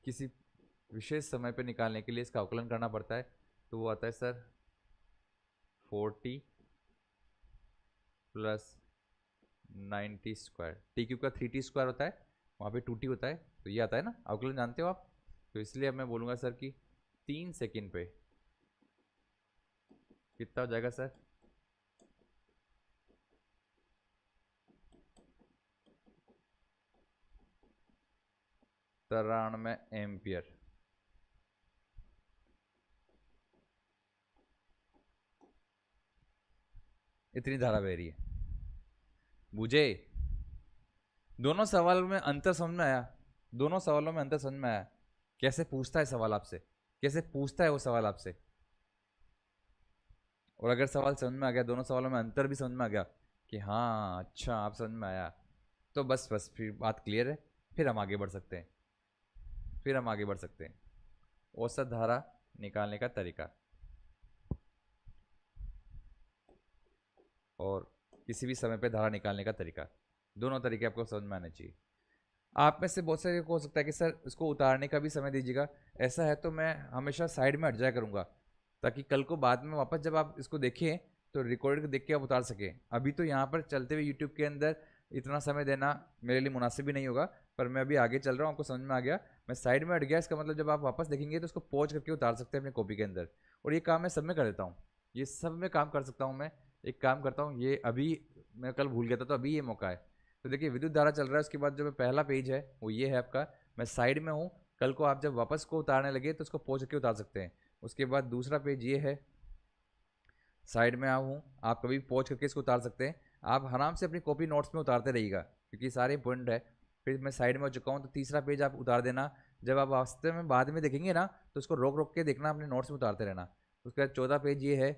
किसी विशेष समय पर निकालने के लिए इसका अवकलन करना पड़ता है। तो वो आता है sir 40 plus 90 square. T cube का 3t स्क्वायर होता है, वहाँ पे 2t होता है, तो ये आता है ना अवकलन, जानते हो आप। तो इसलिए अब मैं बोलूँगा सर कि 3 सेकंड पे कितना हो जाएगा सर? तिरानवे एम्पियर। इतनी धारा बह रही है। बुझे? दोनों सवालों में अंतर समझ में आया? दोनों सवालों में अंतर समझ में आया? कैसे पूछता है सवाल आपसे, कैसे पूछता है वो सवाल आपसे। और अगर सवाल समझ में आ गया, दोनों सवालों में अंतर भी समझ में आ गया कि हाँ अच्छा आप समझ में आया, तो बस बस फिर बात क्लियर है। फिर हम आगे बढ़ सकते हैं, फिर हम आगे बढ़ सकते हैं। औसत धारा निकालने का तरीका, और किसी भी समय पे धारा निकालने का तरीका, दोनों तरीके आपको समझ में आने चाहिए। आप में से बहुत सारे को हो सकता है कि सर इसको उतारने का भी समय दीजिएगा, ऐसा है तो मैं हमेशा साइड में हट जाया करूँगा, ताकि कल को बाद में वापस जब आप इसको देखें तो रिकॉर्ड देख के आप उतार सकें। अभी तो यहाँ पर चलते हुए यूट्यूब के अंदर इतना समय देना मेरे लिए मुनासिब भी नहीं होगा, पर मैं अभी आगे चल रहा हूँ, आपको समझ में आ गया। मैं साइड में हट गया, इसका मतलब जब आप वापस देखेंगे तो उसको पॉज करके उतार सकते हैं अपने कॉपी के अंदर, और ये काम मैं सब में कर देता हूँ, ये सब में काम कर सकता हूँ मैं। एक काम करता हूँ, ये अभी मैं कल भूल गया था तो अभी ये मौका है। तो देखिए विद्युत धारा चल रहा है, उसके बाद जो पहला पेज है वो ये है आपका, मैं साइड में हूँ, कल को आप जब वापस को उतारने लगे तो उसको पहुँच के उतार सकते हैं। उसके बाद दूसरा पेज ये है, साइड में हूँ, आप कभी भी पहुँच करके इसको उतार सकते हैं। आप आराम से अपनी कॉपी नोट्स में उतारते रहिएगा क्योंकि सारे इंपॉर्टेंट है। फिर मैं साइड में हो चुका हूँ, तो तीसरा पेज आप उतार देना, जब आप वास्तव में बाद में देखेंगे ना तो उसको रोक रोक के देखना, अपने नोट्स में उतारते रहना। उसके बाद चौथा पेज ये है,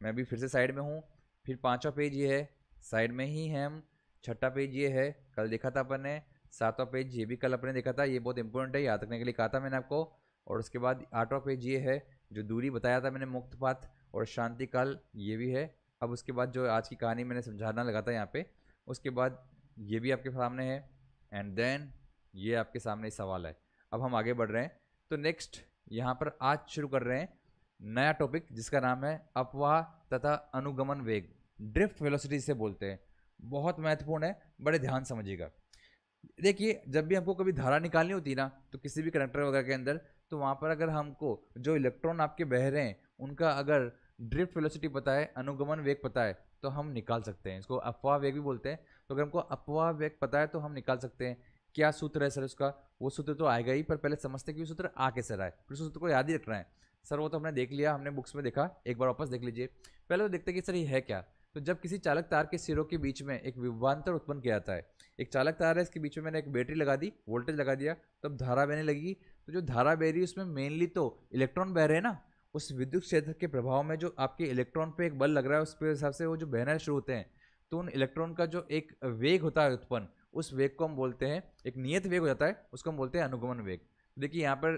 मैं भी फिर से साइड में हूँ। फिर पाँचवा पेज ये है, साइड में ही है हम। छठा पेज ये है, कल देखा था अपन ने। सातवां पेज ये भी कल अपने देखा था, ये बहुत इंपॉर्टेंट है, याद रखने के लिए कहा था मैंने आपको। और उसके बाद आठवां पेज ये है, जो दूरी बताया था मैंने, मुक्तपात और शांति काल, ये भी है। अब उसके बाद जो आज की कहानी मैंने समझाना लगा था यहाँ पे, उसके बाद ये भी आपके सामने है, एंड देन ये आपके सामने सवाल है। अब हम आगे बढ़ रहे हैं, तो नेक्स्ट यहाँ पर आज शुरू कर रहे हैं नया टॉपिक जिसका नाम है अपवाह तथा अनुगमन वेग, ड्रिफ्ट वेलोसिटी से बोलते हैं। बहुत महत्वपूर्ण है, बड़े ध्यान समझिएगा। देखिए जब भी हमको कभी धारा निकालनी होती है ना, तो किसी भी कंडक्टर वगैरह के अंदर, तो वहाँ पर अगर हमको जो इलेक्ट्रॉन आपके बह रहे हैं उनका अगर ड्रिफ्ट वेलोसिटी पता है, अनुगमन वेग पता है, तो हम निकाल सकते हैं। इसको अपवाह वेग भी बोलते हैं। तो अगर हमको अपवाह वेग पता है तो हम निकाल सकते हैं। क्या सूत्र है सर उसका? वो सूत्र तो आएगा ही, पर पहले समझते कि वो सूत्र आ कैसे रहा है, फिर सूत्र को याद ही रखना है। सर वो तो हमने देख लिया, हमने बुक्स में देखा, एक बार वापस देख लीजिए। पहले तो देखते कि सर ये है क्या। तो जब किसी चालक तार के सिरों के बीच में एक विभवांतर उत्पन्न किया जाता है, एक चालक तार है, इसके बीच में मैंने एक बैटरी लगा दी, वोल्टेज लगा दिया, तब धारा बहने लगेगी। तो जो धारा बह रही है उसमें मेनली तो इलेक्ट्रॉन बह रहे हैं ना, उस विद्युत क्षेत्र के प्रभाव में जो आपके इलेक्ट्रॉन पे एक बल लग रहा है, उस पे हिसाब से वो जो बहना शुरू होते हैं, तो उन इलेक्ट्रॉन का जो एक वेग होता है उत्पन्न, उस वेग को हम बोलते हैं, एक नियत वेग हो जाता है, उसको हम बोलते हैं अनुगमन वेग। देखिए यहाँ पर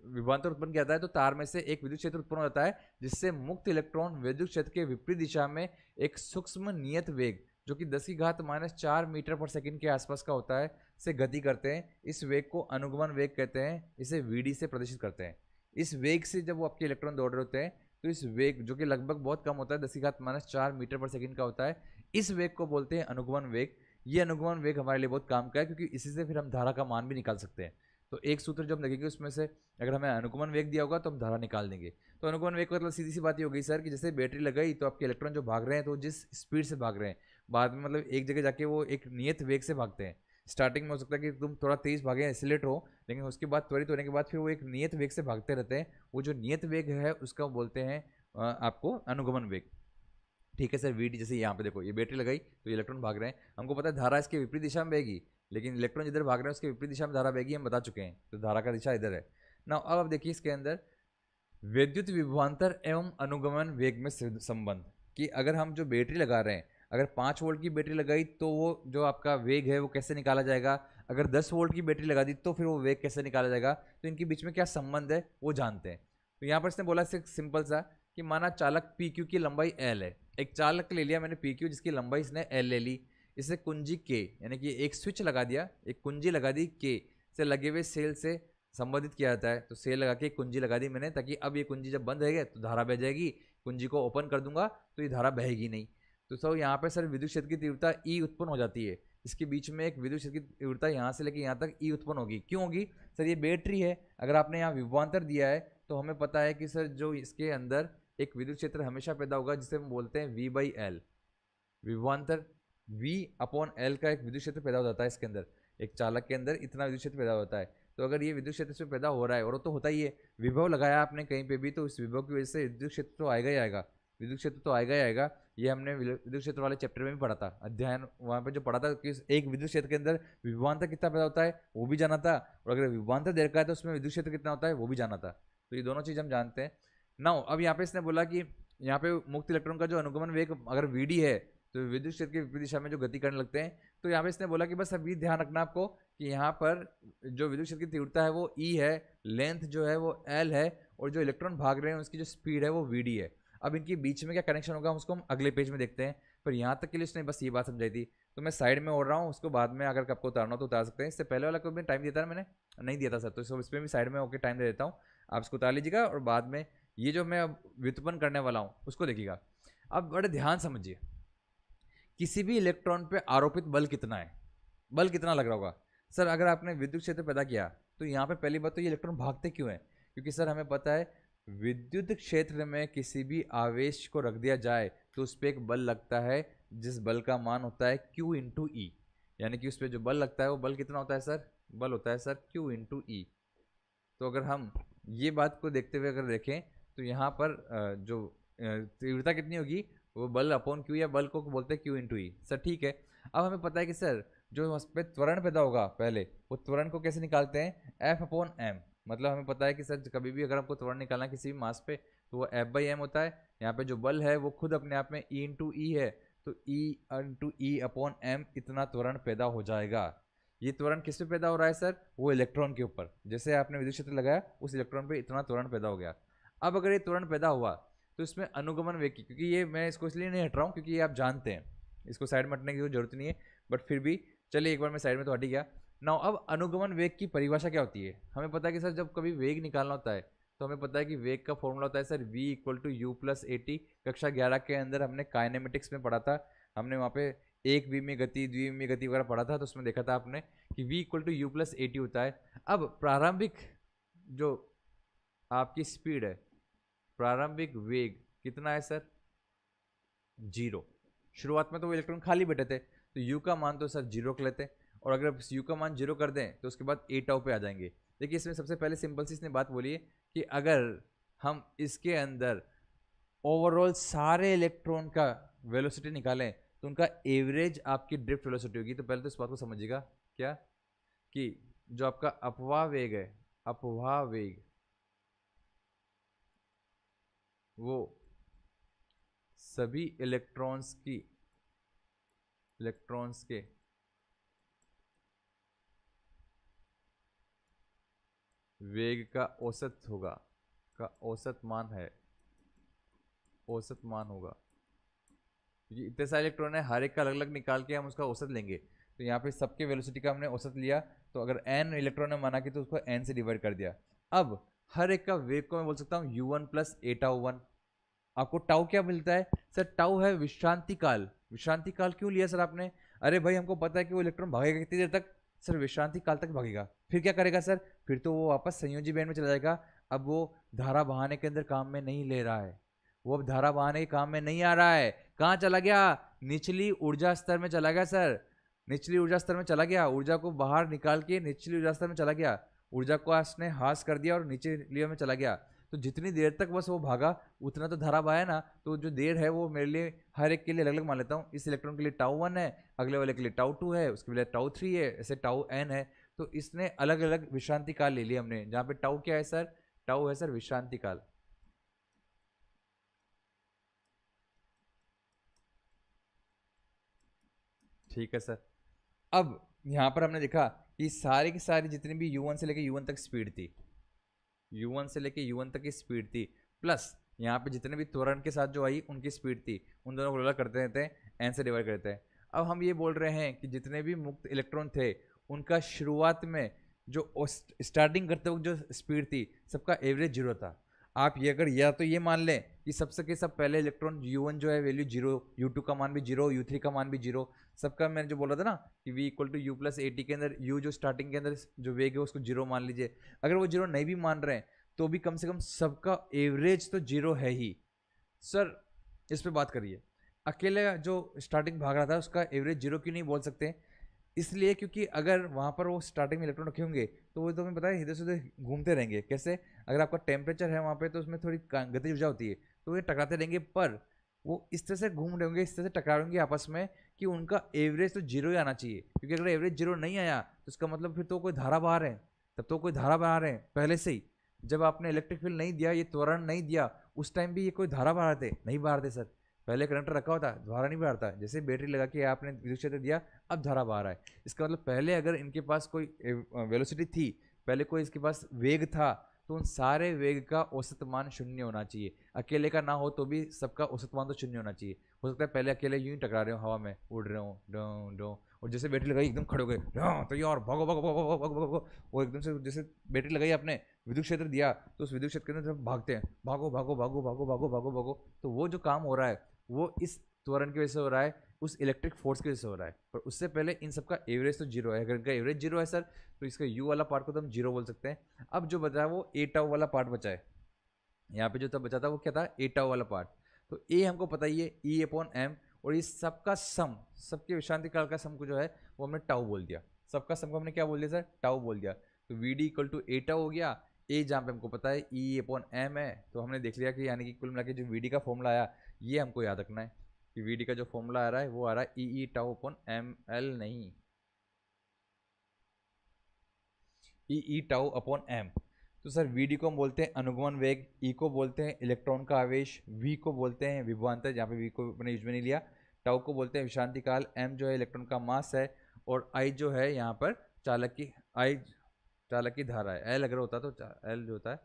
विभवांतर उत्पन्न किया जाता है, तो तार में से एक विद्युत क्षेत्र उत्पन्न हो जाता है, जिससे मुक्त इलेक्ट्रॉन विद्युत क्षेत्र के विपरीत दिशा में एक सूक्ष्म नियत वेग, जो कि 10⁻⁴ मीटर पर सेकंड के आसपास का होता है, से गति करते हैं। इस वेग को अनुगमन वेग कहते हैं, इसे वीडी से प्रदर्शित करते हैं। इस वेग से जब वो आपके इलेक्ट्रॉन दौड़ रहे होते हैं, तो इस वेग जो कि लगभग बहुत कम होता है, 10⁻⁴ मीटर पर सेकंड का होता है, इस वेग को बोलते हैं अनुगमन वेग। ये अनुगमन वेग हमारे लिए बहुत काम का है, क्योंकि इसी से फिर हम धारा का मान भी निकाल सकते हैं। तो एक सूत्र जो हम देखेंगे उसमें से अगर हमें अनुगमन वेग दिया होगा तो हम धारा निकाल देंगे। तो अनुगमन वेग का मतलब सीधी सी बात ही हो गई सर कि जैसे बैटरी लगाई तो आपके इलेक्ट्रॉन जो भाग रहे हैं तो जिस स्पीड से भाग रहे हैं, बाद में मतलब एक जगह जाके वो एक नियत वेग से भागते हैं। स्टार्टिंग में हो सकता है कि तुम थोड़ा तेज भागे, एक्सीलरेट हो, लेकिन उसके बाद त्वरित होने के बाद फिर वो एक नियत वेग से भागते रहते हैं। वो जो नियत वेग है उसका बोलते हैं आपको अनुगमन वेग। ठीक है सर, वीडी जैसे यहाँ पे देखो, ये बैटरी लगाई तो ये इलेक्ट्रॉन भाग रहे हैं, हमको पता है धारा इसके विपरीत दिशा में बहेगी, लेकिन इलेक्ट्रॉन जिधर भाग रहे हैं उसके विपरीत दिशा में धारा बहेगी, हम बता चुके हैं, तो धारा का दिशा इधर है ना। अब आप देखिए इसके अंदर विद्युत विभवांतर एवं अनुगमन वेग में संबंध, कि अगर हम जो बैटरी लगा रहे हैं, अगर 5 वोल्ट की बैटरी लगाई तो वो जो आपका वेग है वो कैसे निकाला जाएगा, अगर 10 वोल्ट की बैटरी लगा दी तो फिर वो वेग कैसे निकाला जाएगा, तो इनके बीच में क्या संबंध है वो जानते हैं। तो यहाँ पर इसने बोला सिंपल सा कि माना चालक पी क्यू की लंबाई एल है, एक चालक ले लिया मैंने पी क्यू जिसकी लंबाई इसने एल ले ली, इसे कुंजी के यानी कि एक स्विच लगा दिया, एक कुंजी लगा दी के से लगे हुए सेल से संबंधित किया जाता है। तो सेल लगा के कुंजी लगा दी मैंने, ताकि अब ये कुंजी जब बंद रहेगी तो धारा बह जाएगी, कुंजी को ओपन कर दूंगा तो ये धारा बहेगी नहीं। तो सर यहाँ पे सर विद्युत क्षेत्र की तीव्रता ई उत्पन्न हो जाती है, इसके बीच में एक विद्युत क्षेत्र की तीव्रता यहाँ से लेकर यहाँ तक ई उत्पन्न होगी। क्यों होगी सर? ये बैटरी है, अगर आपने यहाँ विभवांतर दिया है तो हमें पता है कि सर जो इसके अंदर एक विद्युत क्षेत्र हमेशा पैदा होगा जिसे हम बोलते हैं V/L, विभवांतर V/L का एक विद्युत क्षेत्र पैदा हो जाता है इसके अंदर, एक चालक के अंदर इतना विद्युत क्षेत्र पैदा होता है। तो अगर ये विद्युत क्षेत्र इसमें पैदा हो रहा है, और तो होता ही है, विभव लगाया आपने कहीं पे भी तो इस विभव की वजह से विद्युत क्षेत्र तो आएगा ही आएगा, विद्युत क्षेत्र तो आएगा ही आएगा। ये हमने विद्युत क्षेत्र वाले चैप्टर में भी पढ़ा था, अध्ययन वहाँ पे जो पढ़ा था कि एक विद्युत क्षेत्र के अंदर विभवांतर कितना पैदा होता है वो भी जाना था, और अगर विभवांतर दे रखा है तो उसमें विद्युत क्षेत्र कितना होता है वो भी जाना था। तो ये दोनों चीज़ हम जानते हैं ना। अब यहाँ पे इसने बोला कि यहाँ पे मुक्त इलेक्ट्रॉन का जो अनुगमन वेग अगर Vd है तो विद्युत क्षेत्र की विपरीत दिशा में जो गति करने लगते हैं। तो यहाँ पे इसने बोला कि बस अभी ध्यान रखना आपको कि यहाँ पर जो विद्युत क्षेत्र की तीव्रता है वो E है, लेंथ जो है वो L है, और जो इलेक्ट्रॉन भाग रहे हैं उसकी जो स्पीड है वो VD है। अब इनके बीच में क्या कनेक्शन होगा उसको हम अगले पेज में देखते हैं, पर यहाँ तक के लिए उसने बस ये बात समझाई थी। तो मैं साइड में ओढ़ रहा हूँ, उसको बाद में अगर आपको उतारना हो तो उतार सकते हैं। इससे पहले वाला को भी टाइम दिया था मैंने, नहीं दिया था सर, तो इस पर भी साइड में होकर टाइम दे देता हूँ, आप इसको उतार लीजिएगा। और बाद में ये जो मैं अब व्युत्पन्न करने वाला हूँ उसको देखिएगा। अब बड़े ध्यान समझिए, किसी भी इलेक्ट्रॉन पे आरोपित बल कितना है, बल कितना लग रहा होगा। सर अगर आपने विद्युत क्षेत्र पैदा किया तो यहाँ पे पहली बात तो ये इलेक्ट्रॉन भागते क्यों हैं, क्योंकि सर हमें पता है विद्युत क्षेत्र में किसी भी आवेश को रख दिया जाए तो उस पर एक बल लगता है, जिस बल का मान होता है Q इंटू ई, यानी कि उस पर जो बल लगता है वो बल कितना होता है सर, बल होता है सर Q इंटू ई। तो अगर हम ये बात को देखते हुए अगर देखें तो यहाँ पर जो तीव्रता कितनी होगी, वो बल अपॉन क्यू, या बल को बोलते हैं Q इंटू ई। सर ठीक है, अब हमें पता है कि सर जो उस पर त्वरण पैदा होगा पहले, वो त्वरण को कैसे निकालते हैं, F अपॉन एम। मतलब हमें पता है कि सर कभी भी अगर हमको त्वरण निकालना है किसी भी मास पे तो वो F बाई एम होता है। यहाँ पे जो बल है वो खुद अपने आप में E इंटू ई है, तो E into E upon M इतना त्वरण पैदा हो जाएगा। ये त्वरण किस पे पैदा हो रहा है सर, वो इलेक्ट्रॉन के ऊपर, जैसे आपने विद्युत क्षेत्र लगाया उस इलेक्ट्रॉन पे इतना त्वरण पैदा हो गया। अब अगर ये त्वरण पैदा हुआ तो इसमें अनुगमन वेग की, क्योंकि ये मैं इसको इसलिए नहीं हट रहा हूँ क्योंकि ये आप जानते हैं, इसको साइड में हटने की जरूरत नहीं है, बट फिर भी चलिए एक बार मैं साइड में तो हट ही गया ना। अब अनुगमन वेग की परिभाषा क्या होती है, हमें पता है कि सर जब कभी वेग निकालना होता है तो हमें पता है कि वेग का फॉर्मूला होता है sir v equal to u plus a t. कक्षा 11 के अंदर हमने काइनेमेटिक्स में पढ़ा था, हमने वहाँ पे एक विमीय गति, द्विविमीय गति वगैरह पढ़ा था, तो उसमें देखा था आपने कि v equal to u plus a t होता है। अब प्रारंभिक जो आपकी स्पीड है, प्रारंभिक वेग कितना है सर, 0। शुरुआत में तो वो इलेक्ट्रॉन खाली बैठे थे तो u का मान तो सर 0 कर लेते हैं, और अगर u का मान 0 कर दें तो उसके बाद ए टाउ पे आ जाएंगे। देखिए इसमें सबसे पहले सिंपल सी इसने बात बोली है कि अगर हम इसके अंदर ओवरऑल सारे इलेक्ट्रॉन का वेलोसिटी निकालें तो उनका एवरेज आपकी ड्रिफ्ट वेलोसिटी होगी। तो पहले तो इस बात को समझिएगा क्या, कि जो आपका अपवाह वेग है, अपवाह वेग वो सभी इलेक्ट्रॉन्स के वेग का औसत होगा, का औसत मान है, औसत मान होगा। क्योंकि इतने सारे इलेक्ट्रॉन है, हर एक का अलग अलग निकाल के हम उसका औसत लेंगे। तो यहाँ पे सबके वेलोसिटी का हमने औसत लिया, तो अगर n इलेक्ट्रॉन ने माना कि तो उसको n से डिवाइड कर दिया। अब हर एक का वेग को मैं बोल सकता हूँ u1 प्लस ए टाउ वन। आपको टाउ क्या मिलता है सर, टाउ है विश्रांति काल। विश्रांति काल क्यों लिया सर आपने, अरे भाई हमको पता है कि वो इलेक्ट्रॉन भागेगा कितनी देर तक, सर विश्रांति काल तक भागेगा। फिर क्या करेगा सर, फिर तो वो वापस संयोजी बैंड में चला जाएगा। अब वो धारा बहाने के अंदर काम में नहीं ले रहा है, वो अब धारा बहाने के काम में नहीं आ रहा है। कहाँ चला गया, निचली ऊर्जा स्तर में चला गया सर, निचली ऊर्जा स्तर में चला गया। ऊर्जा को बाहर निकाल के निचली ऊर्जा स्तर में चला गया, ऊर्जा को उसने हास कर दिया और नीचे लिया में चला गया। तो जितनी देर तक बस वो भागा उतना तो धारा बहाया ना, तो जो देर है वो मेरे लिए हर एक के लिए अलग अलग मान लेता हूँ। इस इलेक्ट्रॉन के लिए टाउ 1 है, अगले वाले के लिए टाउ 2 है, उसके लिए टाउ 3 है, ऐसे टाउ n है। तो इसने अलग अलग विश्रांति काल ले लिया हमने, जहाँ पे टाउ क्या है सर, टाउ है सर विश्रांति काल। ठीक है सर। अब यहाँ पर हमने देखा कि सारी की सारी जितनी भी u1 से लेके u1 तक स्पीड थी, u1 से लेके u1 तक की स्पीड थी, प्लस यहाँ पे जितने भी त्वरण के साथ जो आई उनकी स्पीड थी, उन दोनों को अलग करते रहते हैं, n से डिवाइड करते हैं। अब हम ये बोल रहे हैं कि जितने भी मुक्त इलेक्ट्रॉन थे उनका शुरुआत में जो स्टार्टिंग करते वक्त जो स्पीड थी सबका एवरेज 0 था। आप ये अगर या तो ये मान लें कि सबसे के सब पहले इलेक्ट्रॉन u1 जो है वैल्यू 0, u2 का मान भी 0, u3 का मान भी 0, सबका मैंने जो बोला था ना कि v equal to u plus a t के अंदर u जो स्टार्टिंग के अंदर जो वेग है उसको 0 मान लीजिए। अगर वो 0 नहीं भी मान रहे हैं तो भी कम से कम सबका एवरेज तो 0 है ही। सर इस पे बात करिए, अकेले जो स्टार्टिंग भाग रहा था उसका एवरेज 0 क्यों नहीं बोल सकते, इसलिए क्योंकि अगर वहाँ पर वो स्टार्टिंग में इलेक्ट्रॉन रखे होंगे तो वो तो हमें पता है इधर से उधर घूमते रहेंगे। कैसे, अगर आपका टेम्परेचर है वहाँ पे तो उसमें थोड़ी गतिज ऊर्जा होती है, तो ये टकराते रहेंगे, पर वो इस तरह से घूम रहे होंगे, इस तरह से टकराएंगे आपस में कि उनका एवरेज तो 0 ही आना चाहिए। क्योंकि अगर एवरेज 0 नहीं आया तो इसका मतलब फिर तो कोई धारा बहा रहे हैं, तब तो कोई धारा बहा रहे हैं पहले से ही। जब आपने इलेक्ट्रिक फील्ड नहीं दिया, ये त्वरण नहीं दिया, उस टाइम भी ये कोई धारा बहा रहे थे, नहीं बहा रहे थे सर। पहले करंट रखा होता धारा नहीं बाहर था, जैसे बैटरी लगा के आपने विद्युत क्षेत्र दिया अब धारा बाहर आए। इसका मतलब पहले अगर इनके पास कोई वेलोसिटी थी, पहले कोई इसके पास वेग था, तो उन सारे वेग का औसत मान शून्य होना चाहिए। अकेले का ना हो तो भी सबका औसत मान तो शून्य होना चाहिए। हो सकता है पहले अकेले यूं ही टकरा रहे हो, हवा में उड़ रहे हो डो डो, और जैसे बैटरी लगाई एकदम खड़े हो गए, तो यार भागो भागो भागो भागो भागो भागो, वो एकदम से जैसे बैटरी लगाई आपने, विद्युत क्षेत्र दिया, तो उस विद्युत क्षेत्र के अंदर जब भागते हैं, भागो भागो भागो भागो भागो भागो भागो, तो वो जो काम हो रहा है वो इस त्वरण की वजह से हो रहा है, उस इलेक्ट्रिक फोर्स की वजह से हो रहा है। पर उससे पहले इन सबका एवरेज तो जीरो है। अगर इनका एवरेज जीरो है सर, तो इसका यू वाला पार्ट को तो हम जीरो बोल सकते हैं। अब जो बचा है वो ए टाउ वाला पार्ट बचा है। यहाँ पे जो तब बचा था वो क्या था, ए टाउ वाला पार्ट। तो ए हमको पता ही है, ई अपॉन एम, और इस सबका सम, सबके विश्रांति काल का सम को जो है वो हमने टाउ बोल दिया। सबका सम को हमने क्या बोल दिया सर, टाउ बोल दिया। तो v d equal to a tau हो गया। ए जहाँ पे हमको पता है ई अपॉन एम है, तो हमने देख लिया कि यानी कि कुल मिला के जो वी डी का फॉर्मूला आया ये हमको याद रखना है कि वी डी का जो फॉर्मूला आ रहा है वो आ रहा है ई टाउ अपॉन एम एल, नहीं ई टाउ अपॉन एम। तो सर वी डी को हम बोलते हैं अनुगमन वेग, ई को बोलते हैं इलेक्ट्रॉन का आवेश, वी को बोलते हैं विभवांतर, जहाँ पे वी को अपने यूज में नहीं लिया, टाउ को बोलते हैं विश्रांति काल, एम जो है इलेक्ट्रॉन का मास है, और आई जो है यहाँ पर चालक की, आई चालक की धारा है, एल अगर होता तो एल जो होता है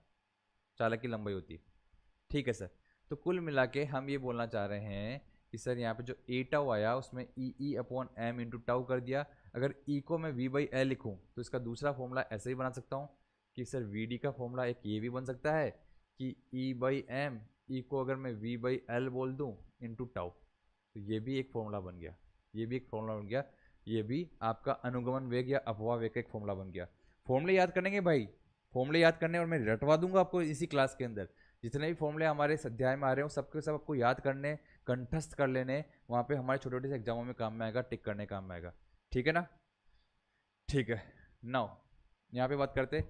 चालक की लंबाई होती है। ठीक है सर। तो कुल मिला के हम ये बोलना चाह रहे हैं कि सर यहाँ पे जो ए टाउ आया उसमें E upon m into tau कर दिया। अगर ई को मैं वी बाई एल लिखूँ तो इसका दूसरा फॉर्मूला ऐसे ही बना सकता हूँ कि सर वी डी का फॉर्मूला एक ये भी बन सकता है कि ई बाई एम, ई को अगर मैं वी बाई एल बोल दूँ इंटू टाउ, तो ये भी एक फॉर्मूला बन गया, ये भी एक फॉर्मूला बन गया। ये भी आपका अनुगमन वेग या अपवाह वेग का एक फॉर्मूला बन गया। फॉर्मूले याद करने के भाई, फॉर्मूले याद करने, और मैं रटवा दूंगा आपको इसी क्लास के अंदर। जितने भी फॉर्मूले हमारे इस अध्याय में आ रहे हो सबके सब आपको याद करने, कंठस्थ कर लेने, वहाँ पे हमारे छोटे छोटे से एग्जामों में काम में आएगा, टिक करने काम में आएगा। ठीक है ना, ठीक है। नाउ यहाँ पे बात करते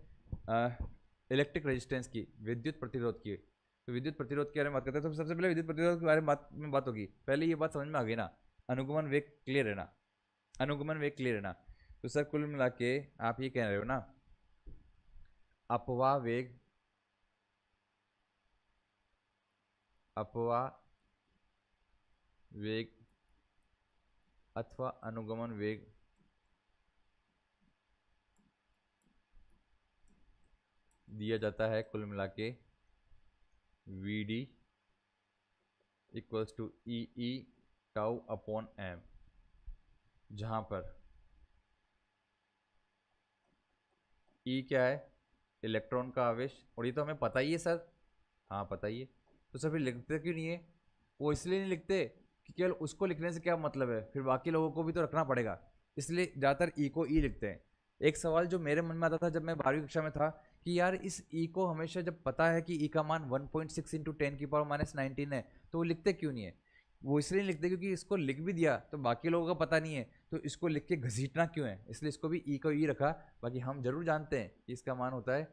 इलेक्ट्रिक रेजिस्टेंस की, विद्युत प्रतिरोध की। तो विद्युत प्रतिरोध के बारे में बात करते हैं, तो सबसे पहले विद्युत प्रतिरोध के बारे में बात होगी। पहले ये बात समझ में आ गई ना, अनुगमन वेग क्लियर है ना, अनुगमन वेग क्लियर है ना। तो सर कुल मिला के आप ये कह रहे हो ना, अपवाह वेग, अपवाह वेग अथवा अनुगमन वेग दिया जाता है कुल मिला के v d equals to e tau upon m, जहां पर ई क्या है, इलेक्ट्रॉन का आवेश, और ये तो हमें पता ही है सर, हाँ पता ही है। तो सर फिर लिखते क्यों नहीं है, वो इसलिए नहीं लिखते कि केवल उसको लिखने से क्या मतलब है, फिर बाकी लोगों को भी तो रखना पड़ेगा, इसलिए ज़्यादातर ई को ई लिखते हैं। एक सवाल जो मेरे मन में आता था जब मैं 12वीं कक्षा में था कि यार इस ई को हमेशा जब पता है कि ई का मान 1.6 इंटू 10⁻⁻19 है, तो वो लिखते क्यों नहीं है। वो इसलिए नहीं लिखते क्योंकि इसको लिख भी दिया तो बाकी लोगों का पता नहीं है, तो इसको लिख के घसीटना क्यों है, इसलिए इसको भी ई को ई रखा। बाकी हम जरूर जानते हैं कि इसका मान होता है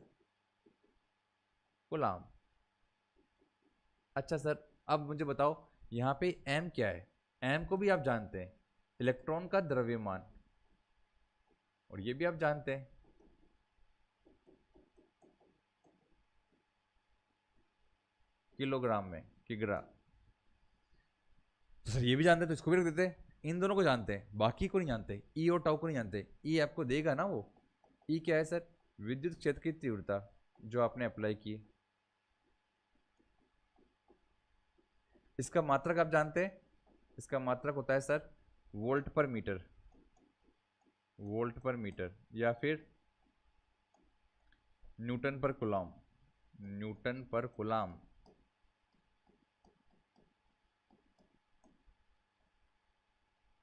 गुलाम। अच्छा सर, अब मुझे बताओ यहाँ पे एम क्या है। एम को भी आप जानते हैं, इलेक्ट्रॉन का द्रव्यमान, और ये भी आप जानते हैं किलोग्राम में, किग्रा। तो सर ये भी जानते हैं तो इसको भी रख देते हैं। इन दोनों को जानते हैं, बाकी को नहीं जानते, ई और टाउ को नहीं जानते। ई आपको देगा ना वो, ई क्या है सर, विद्युत क्षेत्र की तीव्रता जो आपने अप्लाई की। इसका मात्रक आप जानते हैं, इसका मात्रक होता है सर वोल्ट पर मीटर, वोल्ट पर मीटर, या फिर न्यूटन पर कूलॉम, न्यूटन पर कूलॉम।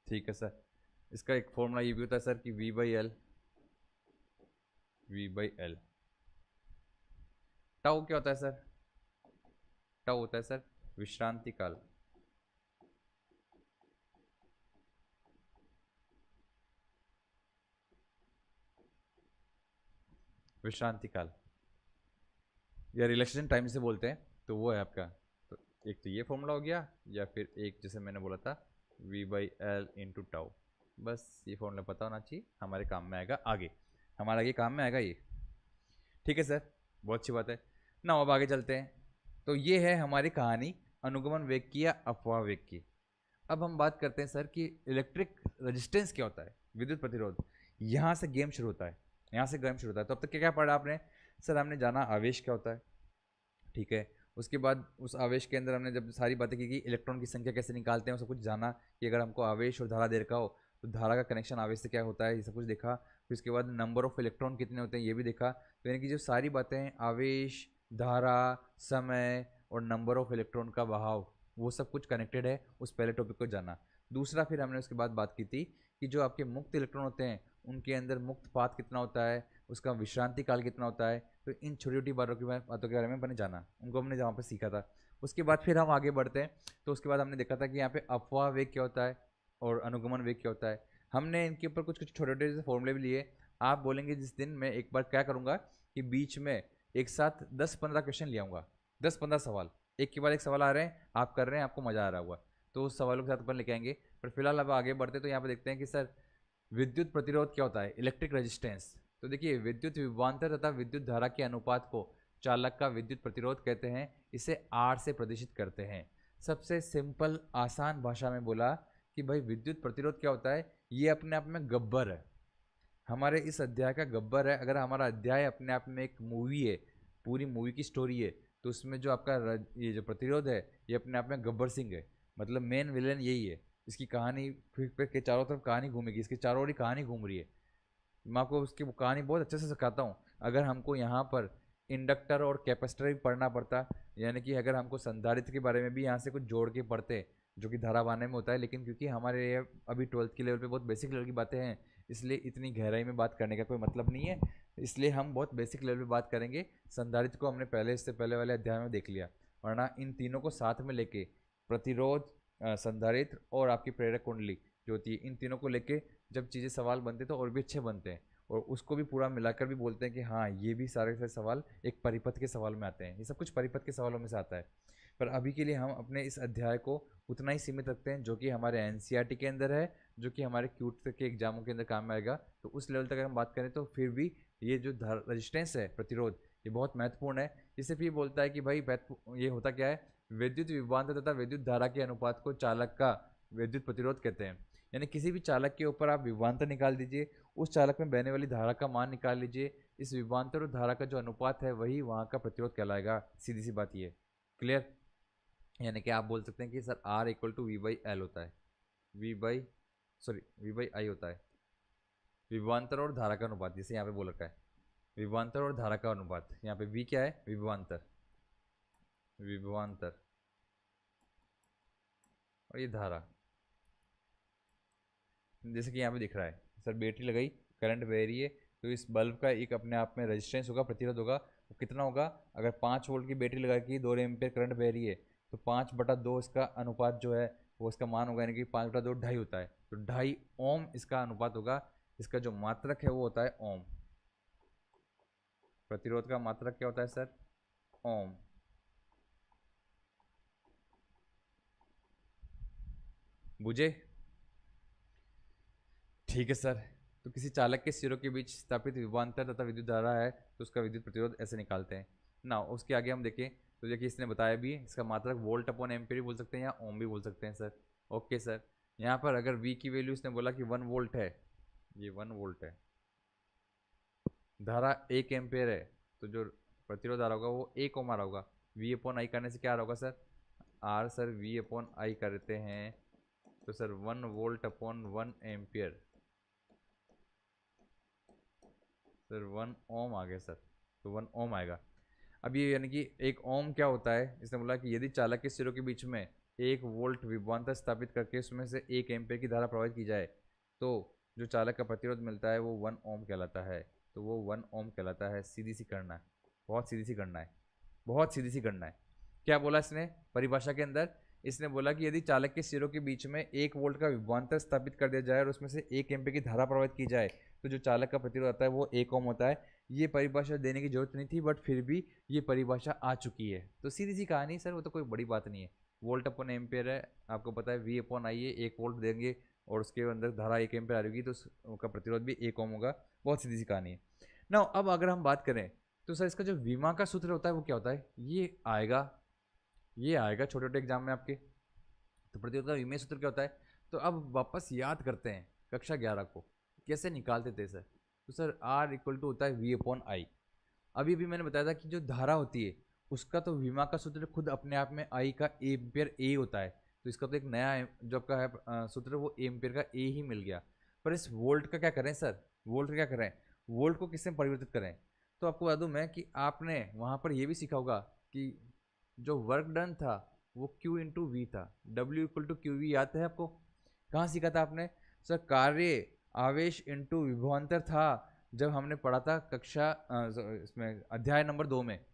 ठीक है सर। इसका एक फॉर्मूला ये भी होता है सर कि V by l, v by l. Tau क्या होता है सर, टाउ होता है सर विश्रांति काल, विश्रांति काल या रिलैक्सेशन टाइम से बोलते हैं, तो वो है आपका। तो एक तो ये फॉर्मूला हो गया, या फिर एक जैसे मैंने बोला था V by L into tau. बस ये फॉर्मूला पता होना चाहिए, हमारे काम में आएगा आगे, हमारा ये काम में आएगा ये। ठीक है सर, बहुत अच्छी बात है ना। अब आगे चलते हैं। तो ये है हमारी कहानी अनुगमन वेग की या अपवाह वेग की। अब हम बात करते हैं सर कि इलेक्ट्रिक रेजिस्टेंस क्या होता है, विद्युत प्रतिरोध। यहाँ से गेम शुरू होता है, यहाँ से गेम शुरू होता है। तो अब तक क्या क्या पढ़ा आपने? सर हमने जाना आवेश क्या होता है, ठीक है। उसके बाद उस आवेश के अंदर हमने जब सारी बातें की कि इलेक्ट्रॉन की संख्या कैसे निकालते हैं, सब कुछ जाना कि अगर हमको आवेश और धारा दे रखा हो तो धारा का कनेक्शन आवेश से क्या होता है, ये सब कुछ देखा। फिर उसके बाद नंबर ऑफ इलेक्ट्रॉन कितने होते हैं ये भी देखा। तो यानी कि जो सारी बातें हैं, आवेश, धारा, समय और नंबर ऑफ इलेक्ट्रॉन का बहाव, वो सब कुछ कनेक्टेड है, उस पहले टॉपिक को जाना। दूसरा फिर हमने उसके बाद बात की थी कि जो आपके मुक्त इलेक्ट्रॉन होते हैं उनके अंदर मुक्त पाथ कितना होता है, उसका विश्रांति काल कितना होता है। तो इन छोटी छोटी बातों के बारे में मैंने जाना, उनको हमने जहाँ पर सीखा था। उसके बाद फिर हम आगे बढ़ते हैं। तो उसके बाद हमने देखा था कि यहाँ पे अपवाह वेग क्या होता है और अनुगमन वेग क्या होता है। हमने इनके ऊपर कुछ कुछ छोटे छोटे से फॉर्मूले भी लिए। आप बोलेंगे जिस दिन मैं एक बार क्या करूँगा कि बीच में एक साथ 10-15 क्वेश्चन ले आऊँगा, 10-15 सवाल, एक के बाद एक सवाल आ रहे हैं, आप कर रहे हैं, आपको मज़ा आ रहा होगा, तो उस सवालों के साथ अपन लेके आएंगे। पर फिलहाल अब आगे बढ़ते तो यहाँ पे देखते हैं कि सर विद्युत प्रतिरोध क्या होता है, इलेक्ट्रिक रेजिस्टेंस। तो देखिए, विद्युत विभवांतर तथा विद्युत धारा के अनुपात को चालक का विद्युत प्रतिरोध कहते हैं। इसे आर से प्रदर्शित करते हैं। सबसे सिंपल आसान भाषा में बोला कि भाई विद्युत प्रतिरोध क्या होता है, ये अपने आप में गब्बर है, हमारे इस अध्याय का गब्बर है। अगर हमारा अध्याय अपने आप में एक मूवी है, पूरी मूवी की स्टोरी है, तो उसमें जो आपका ये जो प्रतिरोध है ये अपने आप में गब्बर सिंह है, मतलब मेन विलेन यही है। इसकी कहानी फिर के चारों तरफ कहानी घूमेगी, इसकी चारों ओर ही कहानी घूम रही है। मैं आपको उसकी कहानी बहुत अच्छे से सिखाता हूँ। अगर हमको यहाँ पर इंडक्टर और कैपेसिटर भी पढ़ना पड़ता, यानी कि अगर हमको संधारित्र के बारे में भी यहाँ से कुछ जोड़ के पढ़ते, जो कि धारा बाने में होता है, लेकिन क्योंकि हमारे ये अभी 12th के लेवल पे बहुत बेसिक लेवल की बातें हैं, इसलिए इतनी गहराई में बात करने का कोई मतलब नहीं है। इसलिए हम बहुत बेसिक लेवल पे बात करेंगे। संधारित्र को हमने पहले, इससे पहले वाले अध्याय में देख लिया, वरना इन तीनों को साथ में लेके प्रतिरोध, संधारित्र और आपकी प्रेरक कुंडली जो होती है, इन तीनों को लेके जब चीज़ें सवाल बनते तो और भी अच्छे बनते हैं। और उसको भी पूरा मिलाकर भी बोलते हैं कि हाँ, ये भी सारे सारे सवाल एक परिपथ के सवाल में आते हैं, ये सब कुछ परिपथ के सवालों में से आता है। पर अभी के लिए हम अपने इस अध्याय को उतना ही सीमित रखते हैं जो कि हमारे एनसीईआरटी के अंदर है, जो कि हमारे क्यूट के एग्जामों के अंदर काम में आएगा। तो उस लेवल तक अगर हम बात करें तो फिर भी ये जो रजिस्टेंस है, प्रतिरोध, ये बहुत महत्वपूर्ण है। इसे फिर बोलता है कि भाई ये होता क्या है, विद्युत विभवांतर तथा विद्युत धारा के अनुपात को चालक का विद्युत प्रतिरोध कहते हैं। यानी किसी भी चालक के ऊपर आप विभवांतर निकाल दीजिए, उस चालक में बहने वाली धारा का मान निकाल लीजिए, इस विभवांतर और धारा का जो अनुपात है वही वहाँ का प्रतिरोध कहलाएगा। सीधी सी बात ये, क्लियर। यानी कि आप बोल सकते हैं कि sir R equal to V/L होता है, V/I होता है, विभवांतर और धारा का अनुपात, जैसे यहाँ पे बोल रखा है विभवांतर और धारा का अनुपात। यहाँ पे V क्या है, विभवांतर, विभवांतर, और ये धारा। जैसे कि यहाँ पे दिख रहा है, सर बैटरी लगाई, करंट बह रही है, तो इस बल्ब का एक अपने आप में रेजिस्टेंस होगा, प्रतिरोध होगा। वो कितना होगा, अगर 5 वोल्ट की बैटरी लगा के 2 एम्पियर करंट बह रही है, तो 5/2 इसका अनुपात जो है वो इसका मान होगा, यानी कि 5/2 ढाई होता है, तो 2.5 ओम इसका अनुपात होगा। इसका जो मात्रक है वो होता है ओम। प्रतिरोध का मात्रक क्या होता है सर, ओम। बुझे? ठीक है सर। तो किसी चालक के सिरों के बीच स्थापित विभवांतर तथा विद्युत धारा है, तो उसका विद्युत प्रतिरोध ऐसे निकालते हैं ना। उसके आगे हम देखें तो देखिए, इसने बताया भी इसका मात्रक वोल्ट अपॉन एम्पीयर भी बोल सकते हैं या ओम भी बोल सकते हैं सर। Okay sir. यहाँ पर अगर V की वैल्यू इसने बोला कि 1 वोल्ट है, ये 1 वोल्ट है, धारा 1 एम्पेयर है, तो जो प्रतिरोध आ रहा होगा वो 1 ओम आ रहा होगा। V/I करने से क्या आ रहा होगा सर, R सर V/I करते हैं तो sir 1 volt upon 1 ampere, sir 1 ओम आ गया सर, तो 1 ओम आएगा। अब ये यानी कि 1 ओम क्या होता है, इसने बोला कि यदि चालक के सिरों के बीच में 1 वोल्ट विभवांतर स्थापित करके उसमें से 1 एम्पेयर की धारा प्रवाहित की जाए, तो जो चालक का प्रतिरोध मिलता है वो 1 ओम कहलाता है। तो वो 1 ओम कहलाता है। सीधी सी गणना है, बहुत सीधी सी गणना है, बहुत सीधी सी गणना है। क्या बोला इसने परिभाषा के अंदर, इसने बोला कि यदि चालक के सिरों के बीच में 1 वोल्ट का विभवांतर स्थापित कर दिया जाए और उसमें से 1 एम्पीयर की धारा प्रवाहित की जाए, तो जो चालक का प्रतिरोध आता है वो 1 ओम होता है। ये परिभाषा देने की जरूरत नहीं थी, बट फिर भी ये परिभाषा आ चुकी है। तो सीधी सी कहानी सर, वो तो कोई बड़ी बात नहीं है। वोल्ट अपॉन एम्पियर है, आपको पता है V/I है, 1 वोल्ट देंगे और उसके अंदर धारा 1 एम्पियर आ रही तो उसका प्रतिरोध भी 1 ओम होगा। बहुत सीधी सी कहानी है ना। अब अगर हम बात करें तो सर इसका जो विमा का सूत्र होता है वो क्या होता है, ये आएगा, ये आएगा छोटे छोटे एग्जाम में आपके। तो प्रतिरोधकता विमेय सूत्र क्या होता है? तो अब वापस याद करते हैं कक्षा 11 को, कैसे निकालते थे सर। तो सर R इक्वल टू होता है V अपॉन आई। अभी भी मैंने बताया था कि जो धारा होती है उसका तो विमा का सूत्र खुद अपने आप में आई का एम्पियर ए होता है। तो इसका तो एक नया जो आपका है सूत्र वो एम्पियर का ए ही मिल गया। पर इस वोल्ट का क्या करें सर? वोल्ट का क्या करें? वोल्ट को किससे परिवर्तित करें? तो आपको बता दूं मैं कि आपने वहां पर यह भी सीखा होगा कि जो वर्क डन था वो Q इंटू वी था। W equal to q v याद है आपको? कहाँ सीखा था आपने? सर कार्य आवेश इंटू विभवांतर था, जब हमने पढ़ा था कक्षा इसमें अध्याय नंबर 2 में।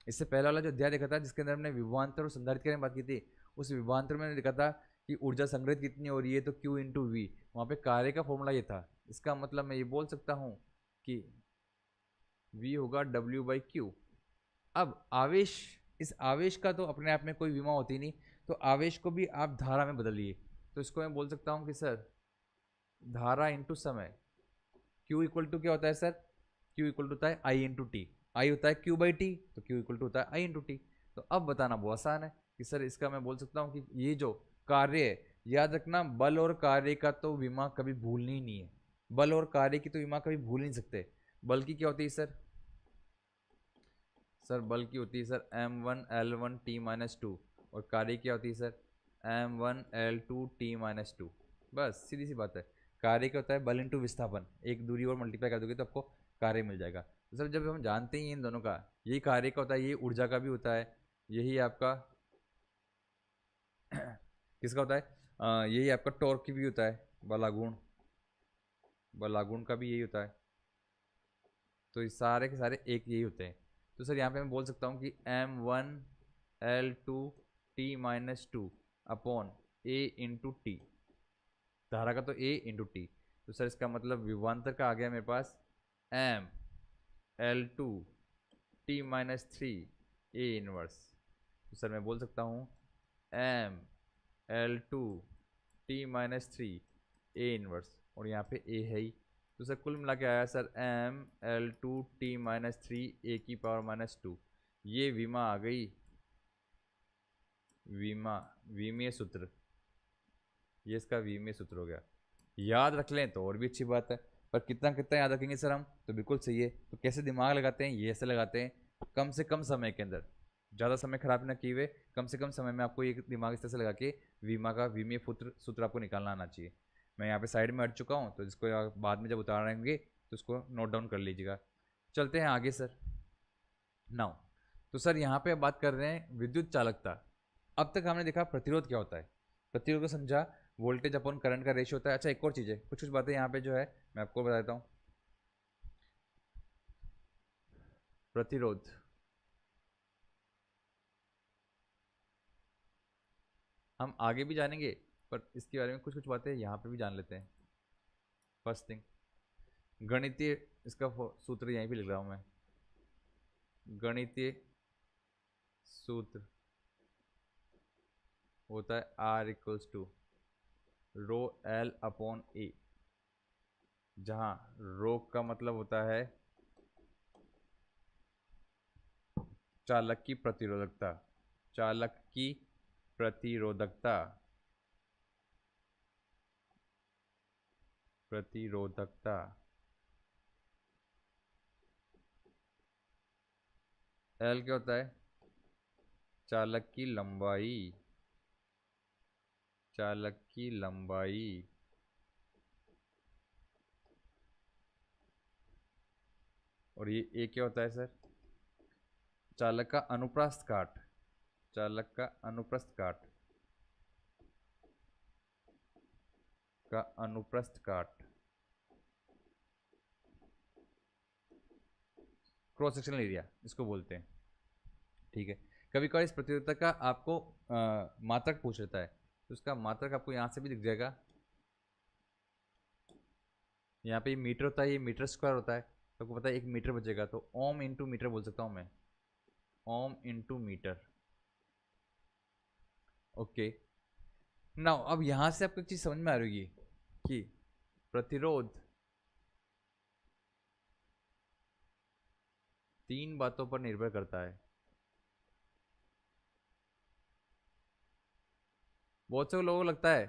इससे पहला वाला जो अध्याय देखा था जिसके अंदर हमने विभवांतर और संधारित्र के बारे में बात की थी, उस विभवांतर में देखा था कि ऊर्जा संग्रहित कितनी हो रही है, तो Q इंटू वी। वहाँ पे कार्य का फॉर्मूला ये था। इसका मतलब मैं ये बोल सकता हूँ कि V होगा W बाई क्यू। अब आवेश, इस आवेश का तो अपने आप में कोई विमा होती नहीं, तो आवेश को भी आप धारा में बदलिए। तो इसको मैं बोल सकता हूँ कि सर धारा इंटू समय। Q इक्वल टू क्या होता है सर? Q इक्वल टू होता है I इंटू टी। आई होता है Q बाई टी, तो Q इक्वल टू होता है I इंटू टी। तो अब बताना बहुत आसान है कि सर इसका मैं बोल सकता हूँ कि ये जो कार्य है, याद रखना बल और कार्य का तो विमा कभी भूलनी ही नहीं है। बल और कार्य की तो विमा कभी भूल नहीं सकते। बल की क्या होती है सर? सर बल की होती है सर m1l1t-2। और कार्य क्या होती है सर? m1l2t-2। बस सीधी सी बात है। कार्य क्या होता है? बल इंटू विस्थापन। एक दूरी और मल्टीप्लाई कर दोगे तो आपको कार्य मिल जाएगा। तो सर जब हम जानते ही इन दोनों का, यही कार्य का होता है, यही ऊर्जा का भी होता है, यही आपका किसका होता है? यही आपका टॉर्क की भी होता है, बलागुण। बलागुण का भी यही होता है। तो ये सारे के सारे एक यही होते हैं। तो सर यहाँ पे मैं बोल सकता हूँ कि m1l2t-2 upon a into T. धारा का तो a इंटू टी। तो सर इसका मतलब विभवांतर का आ गया मेरे पास m l2t-3 a इनवर्स। तो सर मैं बोल सकता हूँ m l2t-3 a इनवर्स, और यहाँ पे a है ही। तो सर कुल मिला के आया सर m l2t-3 a की पावर -2। ये विमा आ गई, विमा विमीय सूत्र। ये इसका विमीय सूत्र हो गया। याद रख लें तो और भी अच्छी बात है, पर कितना कितना याद रखेंगे सर हम? तो बिल्कुल सही है। तो कैसे दिमाग लगाते हैं? ये ऐसे लगाते हैं, कम से कम समय के अंदर, ज़्यादा समय खराब ना किए हुए, कम से कम समय में आपको ये दिमाग इस तरह से लगा के विमा का विमीय सूत्र आपको निकालना आना चाहिए। मैं यहाँ पे साइड में हट चुका हूँ, तो जिसको बाद में जब उतार रहेंगे तो उसको नोट डाउन कर लीजिएगा। चलते हैं आगे सर। नाउ तो सर यहाँ पे बात कर रहे हैं विद्युत चालकता। अब तक हमने देखा प्रतिरोध क्या होता है, प्रतिरोध को समझा, वोल्टेज अपॉन करंट का रेशियो होता है। अच्छा एक और चीज़ है, कुछ कुछ बातें यहाँ पे जो है मैं आपको बताता हूँ। प्रतिरोध, हम आगे भी जानेंगे, पर इसके बारे में कुछ कुछ बातें यहाँ पे भी जान लेते हैं। फर्स्ट थिंग, गणितीय, इसका सूत्र यहीं पे लिख रहा हूँ मैं। गणितीय सूत्र होता है R equals to rho L upon A, जहाँ रो का मतलब होता है चालक की प्रतिरोधकता। चालक की प्रतिरोधकता, प्रतिरोधकता। एल क्या होता है? चालक की लंबाई, चालक की लंबाई। और ये ए क्या होता है सर? चालक का अनुप्रस्थ काट, चालक का अनुप्रस्थ काट, का अनुप्रस्थ काट, क्रॉस सेक्शनल एरिया इसको बोलते हैं। ठीक है। कभी कभी इस प्रतिरोधकता का आपको मात्रक पूछ लेता है, तो उसका मात्रक आपको यहाँ से भी दिख जाएगा। यहाँ पे ये मीटर होता है, ये मीटर स्क्वायर होता है, तो आपको पता है 1 मीटर बचेगा, तो ओम इंटू मीटर बोल सकता हूँ मैं, ohm into metre. Okay. Now अब यहाँ से आपको एक चीज़ समझ में आ रही है कि प्रतिरोध 3 बातों पर निर्भर करता है। बहुत से लोगों को लगता है,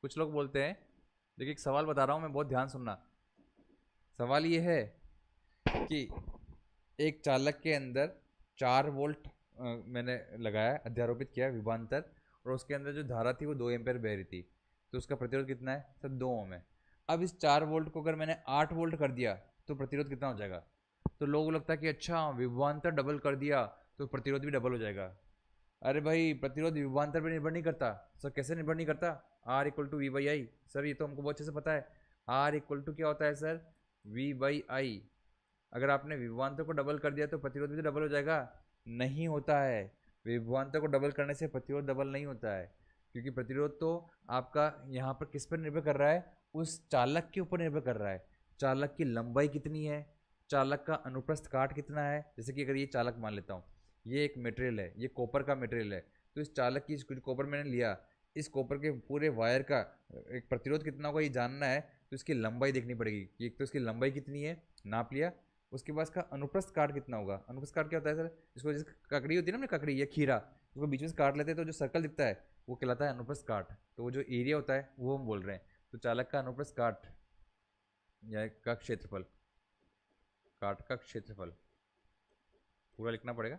कुछ लोग बोलते हैं, देखिए एक सवाल बता रहा हूँ मैं, बहुत ध्यान सुनना। सवाल ये है कि एक चालक के अंदर 4 वोल्ट मैंने लगाया, अध्यारोपित किया विभवांतर, और उसके अंदर जो धारा थी वो 2 एम्पेयर बह रही थी, तो उसका प्रतिरोध कितना है सर? 2 ओम है। अब इस 4 वोल्ट को अगर मैंने 8 वोल्ट कर दिया तो प्रतिरोध कितना हो जाएगा? तो लोगों को लगता है कि अच्छा विभवांतर डबल कर दिया तो प्रतिरोध भी डबल हो जाएगा। अरे भाई, प्रतिरोध विभवांतर पर निर्भर नहीं करता सर। कैसे निर्भर नहीं करता? R equal to V by I. Sir ये तो हमको बहुत अच्छे से पता है। आर इक्वल टू क्या होता है सर? वी बाई आई। अगर आपने विभवांतर को डबल कर दिया तो प्रतिरोध भी तो डबल हो जाएगा? नहीं होता है। विभवांतर को डबल करने से प्रतिरोध डबल नहीं होता है, क्योंकि प्रतिरोध तो आपका यहाँ पर किस पर निर्भर कर रहा है? उस चालक के ऊपर निर्भर कर रहा है। चालक की लंबाई कितनी है, चालक का अनुप्रस्थ काट कितना है। जैसे कि अगर ये चालक मान लेता हूँ, ये एक मटेरियल है, ये कॉपर का मटेरियल है, तो इस चालक की कुछ कॉपर मैंने लिया, इस कॉपर के पूरे वायर का एक प्रतिरोध कितना होगा ये जानना है, तो इसकी लंबाई देखनी पड़ेगी कि एक तो इसकी लंबाई कितनी है, नाप लिया। उसके बाद इसका अनुप्रस्थ काट कितना होगा। अनुप्रस्थ काट क्या होता है सर? इसको जैसे ककड़ी होती है ना, ककड़ी या खीरा, उसको बीच में से काट लेते हैं तो जो सर्कल दिखता है वो कहलाता है अनुप्रस्थ काट। तो वो जो एरिया होता है वो हम बोल रहे हैं। तो चालक का अनुप्रस्थ काट या का क्षेत्रफल, काट का क्षेत्रफल पूरा लिखना पड़ेगा,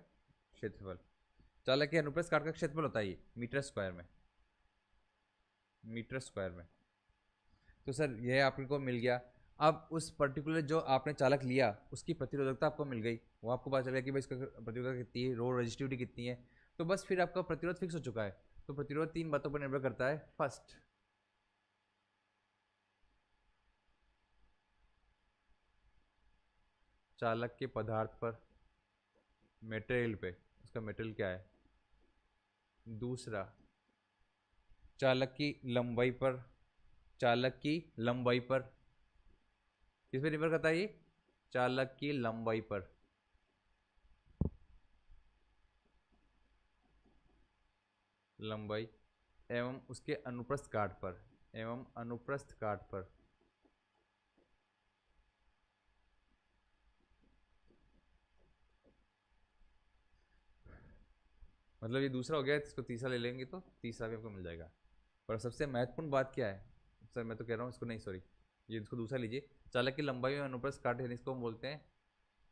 क्षेत्रफल। चालक के अनुप्रस्थ काट का क्षेत्रफल होता है ये मीटर स्क्वायर में, मीटर स्क्वायर में। तो सर यह आपको मिल गया। अब उस पर्टिकुलर जो आपने चालक लिया उसकी प्रतिरोधकता आपको मिल गई, वो आपको पता चल गया कि भाई इसका प्रतिरोधकता कितनी है, रो रेजिस्टिविटी कितनी है। तो बस फिर आपका प्रतिरोध फिक्स हो चुका है। तो प्रतिरोध 3 बातों पर निर्भर करता है। फर्स्ट, चालक के पदार्थ पर, मटेरियल पे, उसका मटेरियल क्या है। दूसरा, चालक की लंबाई पर, चालक की लंबाई पर, किस पे निर्भर करता है ये? चालक की लंबाई पर। लंबाई एवं उसके अनुप्रस्थ काट पर, एवं अनुप्रस्थ काट पर। मतलब ये दूसरा हो गया, इसको तीसरा ले लेंगे तो तीसरा भी आपको मिल जाएगा। पर सबसे महत्वपूर्ण बात क्या है सर? मैं तो कह रहा हूँ इसको नहीं, सॉरी, ये इसको दूसरा लीजिए। चालक की लंबाई और अनुप्रस्थ काट, यानी इसको हम बोलते हैं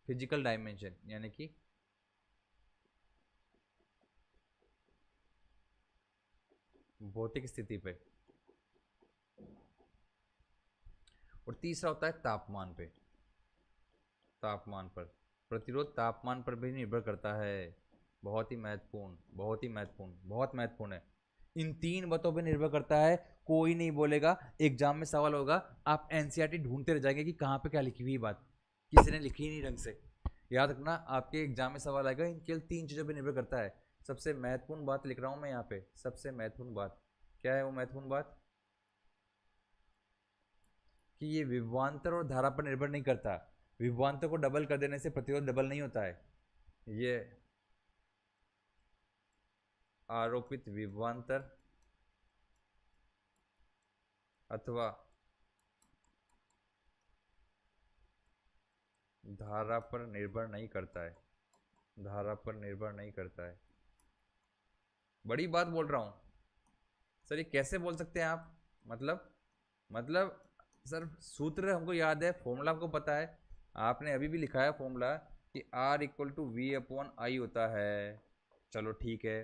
फिजिकल डायमेंशन, यानी कि भौतिक स्थिति पे। और तीसरा होता है तापमान पे, तापमान पर। प्रतिरोध तापमान पर भी निर्भर करता है। बहुत ही महत्वपूर्ण, बहुत ही महत्वपूर्ण, बहुत महत्वपूर्ण है। इन 3 बातों पर निर्भर करता है। कोई नहीं बोलेगा, एग्जाम में सवाल होगा, आप एनसीईआरटी ढूंढते रह जाएंगे कि कहाँ पे क्या लिखी हुई बात, किसी ने लिखी नहीं ढंग से। याद रखना, आपके एग्जाम में सवाल आएगा, इन केवल 3 चीज़ों पर निर्भर करता है। सबसे महत्वपूर्ण बात लिख रहा हूँ मैं यहाँ पे, सबसे महत्वपूर्ण बात क्या है? वो महत्वपूर्ण बात कि ये विभवांतर और धारा पर निर्भर नहीं करता। विभवांतर को डबल कर देने से प्रतिरोध डबल नहीं होता है। ये आरोपित विभवांतर अथवा धारा पर निर्भर नहीं करता है, धारा पर निर्भर नहीं करता है। बड़ी बात बोल रहा हूं सर, ये कैसे बोल सकते हैं आप? मतलब सर सूत्र हमको याद है, फॉर्मूला हमको पता है, आपने अभी भी लिखा है फॉर्मूला कि R equal to V upon I होता है। चलो ठीक है।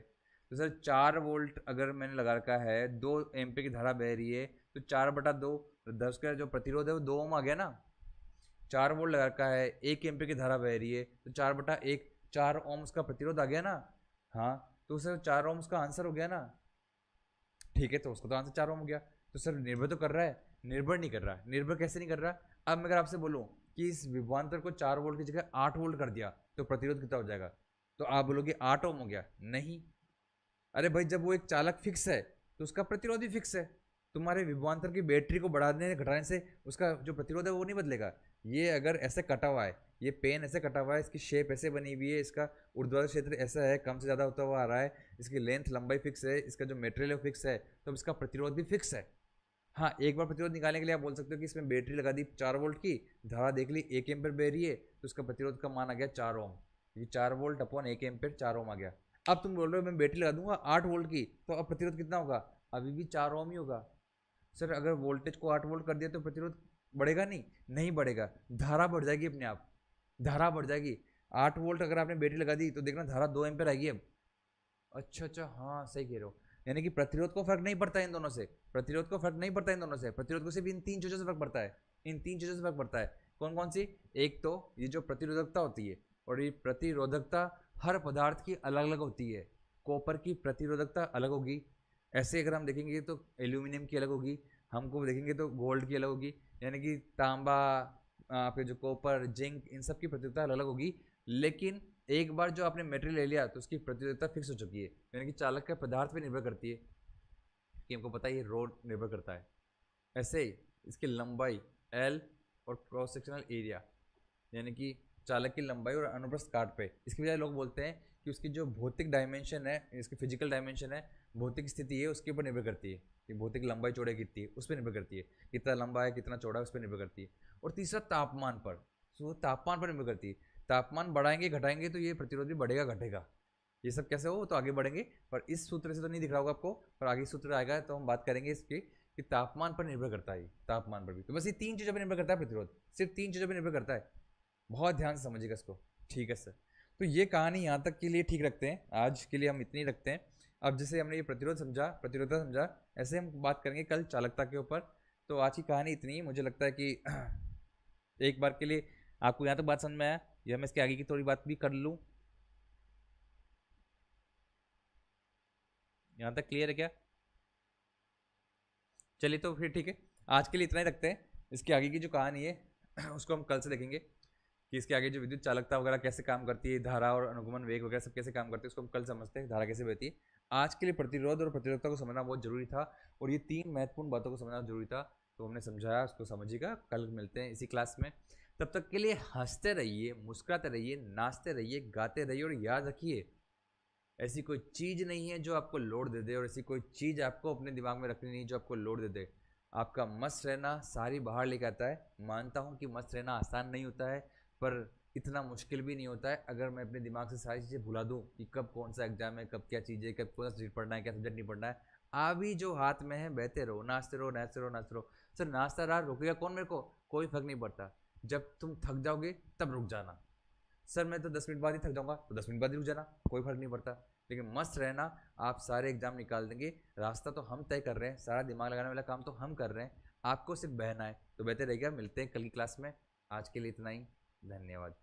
तो सर 4 वोल्ट अगर मैंने लगा रखा है, 2 एम्पीयर की धारा बह रही है, तो 4/2, 10 का जो प्रतिरोध है वो 2 ओम आ गया ना। 4 वोल्ट लगा रखा है, 1 एम्पीयर की धारा बह रही है, तो 4/1, 4 ओम्स का प्रतिरोध आ गया ना। हाँ, तो सर 4 ओम्स का आंसर हो गया ना। ठीक है, तो उसको तो आंसर 4 ओम हो गया। तो सर निर्भर तो कर रहा है? निर्भर नहीं कर रहा। निर्भर कैसे नहीं कर रहा? अब मैं अगर आपसे बोलूं कि इस विभवांतर को 4 वोल्ट की जगह 8 वोल्ट कर दिया तो प्रतिरोध कितना हो जाएगा, तो आप बोलोगे 8 ओम हो गया। नहीं, अरे भाई जब वो एक चालक फिक्स है तो उसका प्रतिरोध भी फिक्स है। तुम्हारे विभवांतर की बैटरी को बढ़ाने घटाने से उसका जो प्रतिरोध है वो नहीं बदलेगा। ये अगर ऐसे कटा हुआ है, ये पेन ऐसे कटा हुआ है, इसकी शेप ऐसे बनी हुई है, इसका ऊर्ध्वाधर क्षेत्र ऐसा है, कम से ज़्यादा होता हुआ आ रहा है, इसकी लेंथ लंबाई फिक्स है, इसका जो मटेरियल है फिक्स है, तो इसका प्रतिरोध भी फिक्स है। हाँ, एक बार प्रतिरोध निकालने के लिए आप बोल सकते हो कि इसमें बैटरी लगा दी 4 वोल्ट की, धारा देख ली 1 एम्पियर बह रही है, तो उसका प्रतिरोध का मान आ गया 4 ओम। ये 4 वोल्ट अपॉन 1 एम्पियर 4 ओम आ गया। अब तुम बोल रहे हो मैं बैटरी लगा दूंगा 8 वोल्ट की, तो अब प्रतिरोध कितना होगा? अभी भी 4 ओम ही होगा। सर अगर वोल्टेज को 8 वोल्ट कर दिया तो प्रतिरोध बढ़ेगा? नहीं, नहीं बढ़ेगा, धारा बढ़ जाएगी अपने आप, धारा बढ़ जाएगी। 8 वोल्ट अगर आपने बैटरी लगा दी तो देखना धारा 2 एम्पियर आएगी अब। अच्छा अच्छा, हाँ सही कह रहे हो। यानी कि प्रतिरोध को फर्क नहीं पड़ता इन दोनों से, प्रतिरोध को फर्क नहीं पड़ता इन दोनों से, प्रतिरोध को सिर्फ इन 3 चीजों से फर्क पड़ता है, इन 3 चीजों से फर्क पड़ता है। कौन कौन सी? एक तो ये जो प्रतिरोधकता होती है, और ये प्रतिरोधकता हर पदार्थ की अलग अलग होती है। कॉपर की प्रतिरोधकता अलग होगी, ऐसे अगर हम देखेंगे तो एल्यूमिनियम की अलग होगी, हमको देखेंगे तो गोल्ड की अलग होगी, यानी कि तांबा, आपके जो कॉपर, जिंक, इन सब की प्रतिरोधकता अलग अलग होगी। लेकिन एक बार जो आपने मेटेरियल ले लिया तो उसकी प्रतिरोधकता फिक्स हो चुकी है, यानी कि चालक के पदार्थ पर निर्भर करती है, कि हमको पता है ये रोड निर्भर करता है। ऐसे ही इसकी लंबाई एल और क्रॉस सेक्शनल एरिया, यानी कि चालक की लंबाई और अनुप्रस्थ काट पे, इसकी वजह लोग बोलते हैं कि उसकी जो भौतिक डायमेंशन है, इसकी फिजिकल डायमेंशन है, भौतिक स्थिति है, उसके ऊपर निर्भर करती है कि भौतिक लंबाई चौड़ाई कितनी है, उस पर निर्भर करती है, कितना लंबा है कितना चौड़ा है उस पर निर्भर करती है। और तीसरा तापमान पर, तो तापमान पर निर्भर करती है, तापमान बढ़ाएंगे घटाएंगे तो ये प्रतिरोध भी बढ़ेगा घटेगा। ये सब कैसे हो तो आगे बढ़ेंगे, पर इस सूत्र से तो नहीं दिख रहा होगा आपको, पर आगे सूत्र आएगा तो हम बात करेंगे इसकी कि तापमान पर निर्भर करता है, तापमान पर भी। तो बस ये 3 चीज़ों पर निर्भर करता है प्रतिरोध, सिर्फ 3 चीज़ों पर निर्भर करता है। बहुत ध्यान से समझिएगा इसको, ठीक है सर। तो ये कहानी यहाँ तक के लिए ठीक रखते हैं, आज के लिए हम इतनी रखते हैं। अब जैसे हमने ये प्रतिरोध समझा, प्रतिरोधकता समझा, ऐसे हम बात करेंगे कल चालकता के ऊपर। तो आज की कहानी इतनी ही, मुझे लगता है कि एक बार के लिए आपको यहाँ तक बात समझ में आया, या मैं इसके आगे की थोड़ी बात भी कर लूँ? यहाँ तक क्लियर है क्या? चलिए तो फिर ठीक है, आज के लिए इतना ही रखते हैं। इसके आगे की जो कहानी है उसको हम कल से देखेंगे, कि इसके आगे जो विद्युत चालकता वगैरह कैसे काम करती है, धारा और अनुगमन वेग वगैरह सब कैसे काम करते हैं, उसको हम कल समझते हैं, धारा कैसे बहती है। आज के लिए प्रतिरोध और प्रतिरोधकता को समझना बहुत जरूरी था, और ये 3 महत्वपूर्ण बातों को समझना जरूरी था, तो हमने समझाया, उसको समझिएगा। कल मिलते हैं इसी क्लास में, तब तक के लिए हंसते रहिए, मुस्कुराते रहिए, नाचते रहिए, गाते रहिए, और याद रखिए ऐसी कोई चीज़ नहीं है जो आपको लोड दे दे, और ऐसी कोई चीज़ आपको अपने दिमाग में रखनी नहीं जो आपको लोड दे दे। आपका मस्त रहना सारी बाहर लेके आता है। मानता हूँ कि मस्त रहना आसान नहीं होता है, पर इतना मुश्किल भी नहीं होता है अगर मैं अपने दिमाग से सारी चीज़ें भुला दूँ कि कब कौन सा एग्जाम है, कब क्या चीज़ है, कब कौन सा सब्जेक्ट पढ़ना है, क्या सब्जेक्ट नहीं पढ़ना है। अभी जो हाथ में है बहते रहो, नाचते रहो, नाचते रहो, नाचते रहो। सर नाचता रहा, रुकेगा कौन मेरे को? कोई फर्क नहीं पड़ता। जब तुम थक जाओगे तब रुक जाना। सर मैं तो 10 मिनट बाद ही थक जाऊंगा, तो 10 मिनट बाद ही रुक जाना, कोई फर्क नहीं पड़ता। लेकिन मस्त रहना, आप सारे एग्जाम निकाल देंगे। रास्ता तो हम तय कर रहे हैं, सारा दिमाग लगाने वाला काम तो हम कर रहे हैं, आपको सिर्फ बहना है। तो बेहतर रहेगा, मिलते हैं कल की क्लास में। आज के लिए इतना ही, धन्यवाद।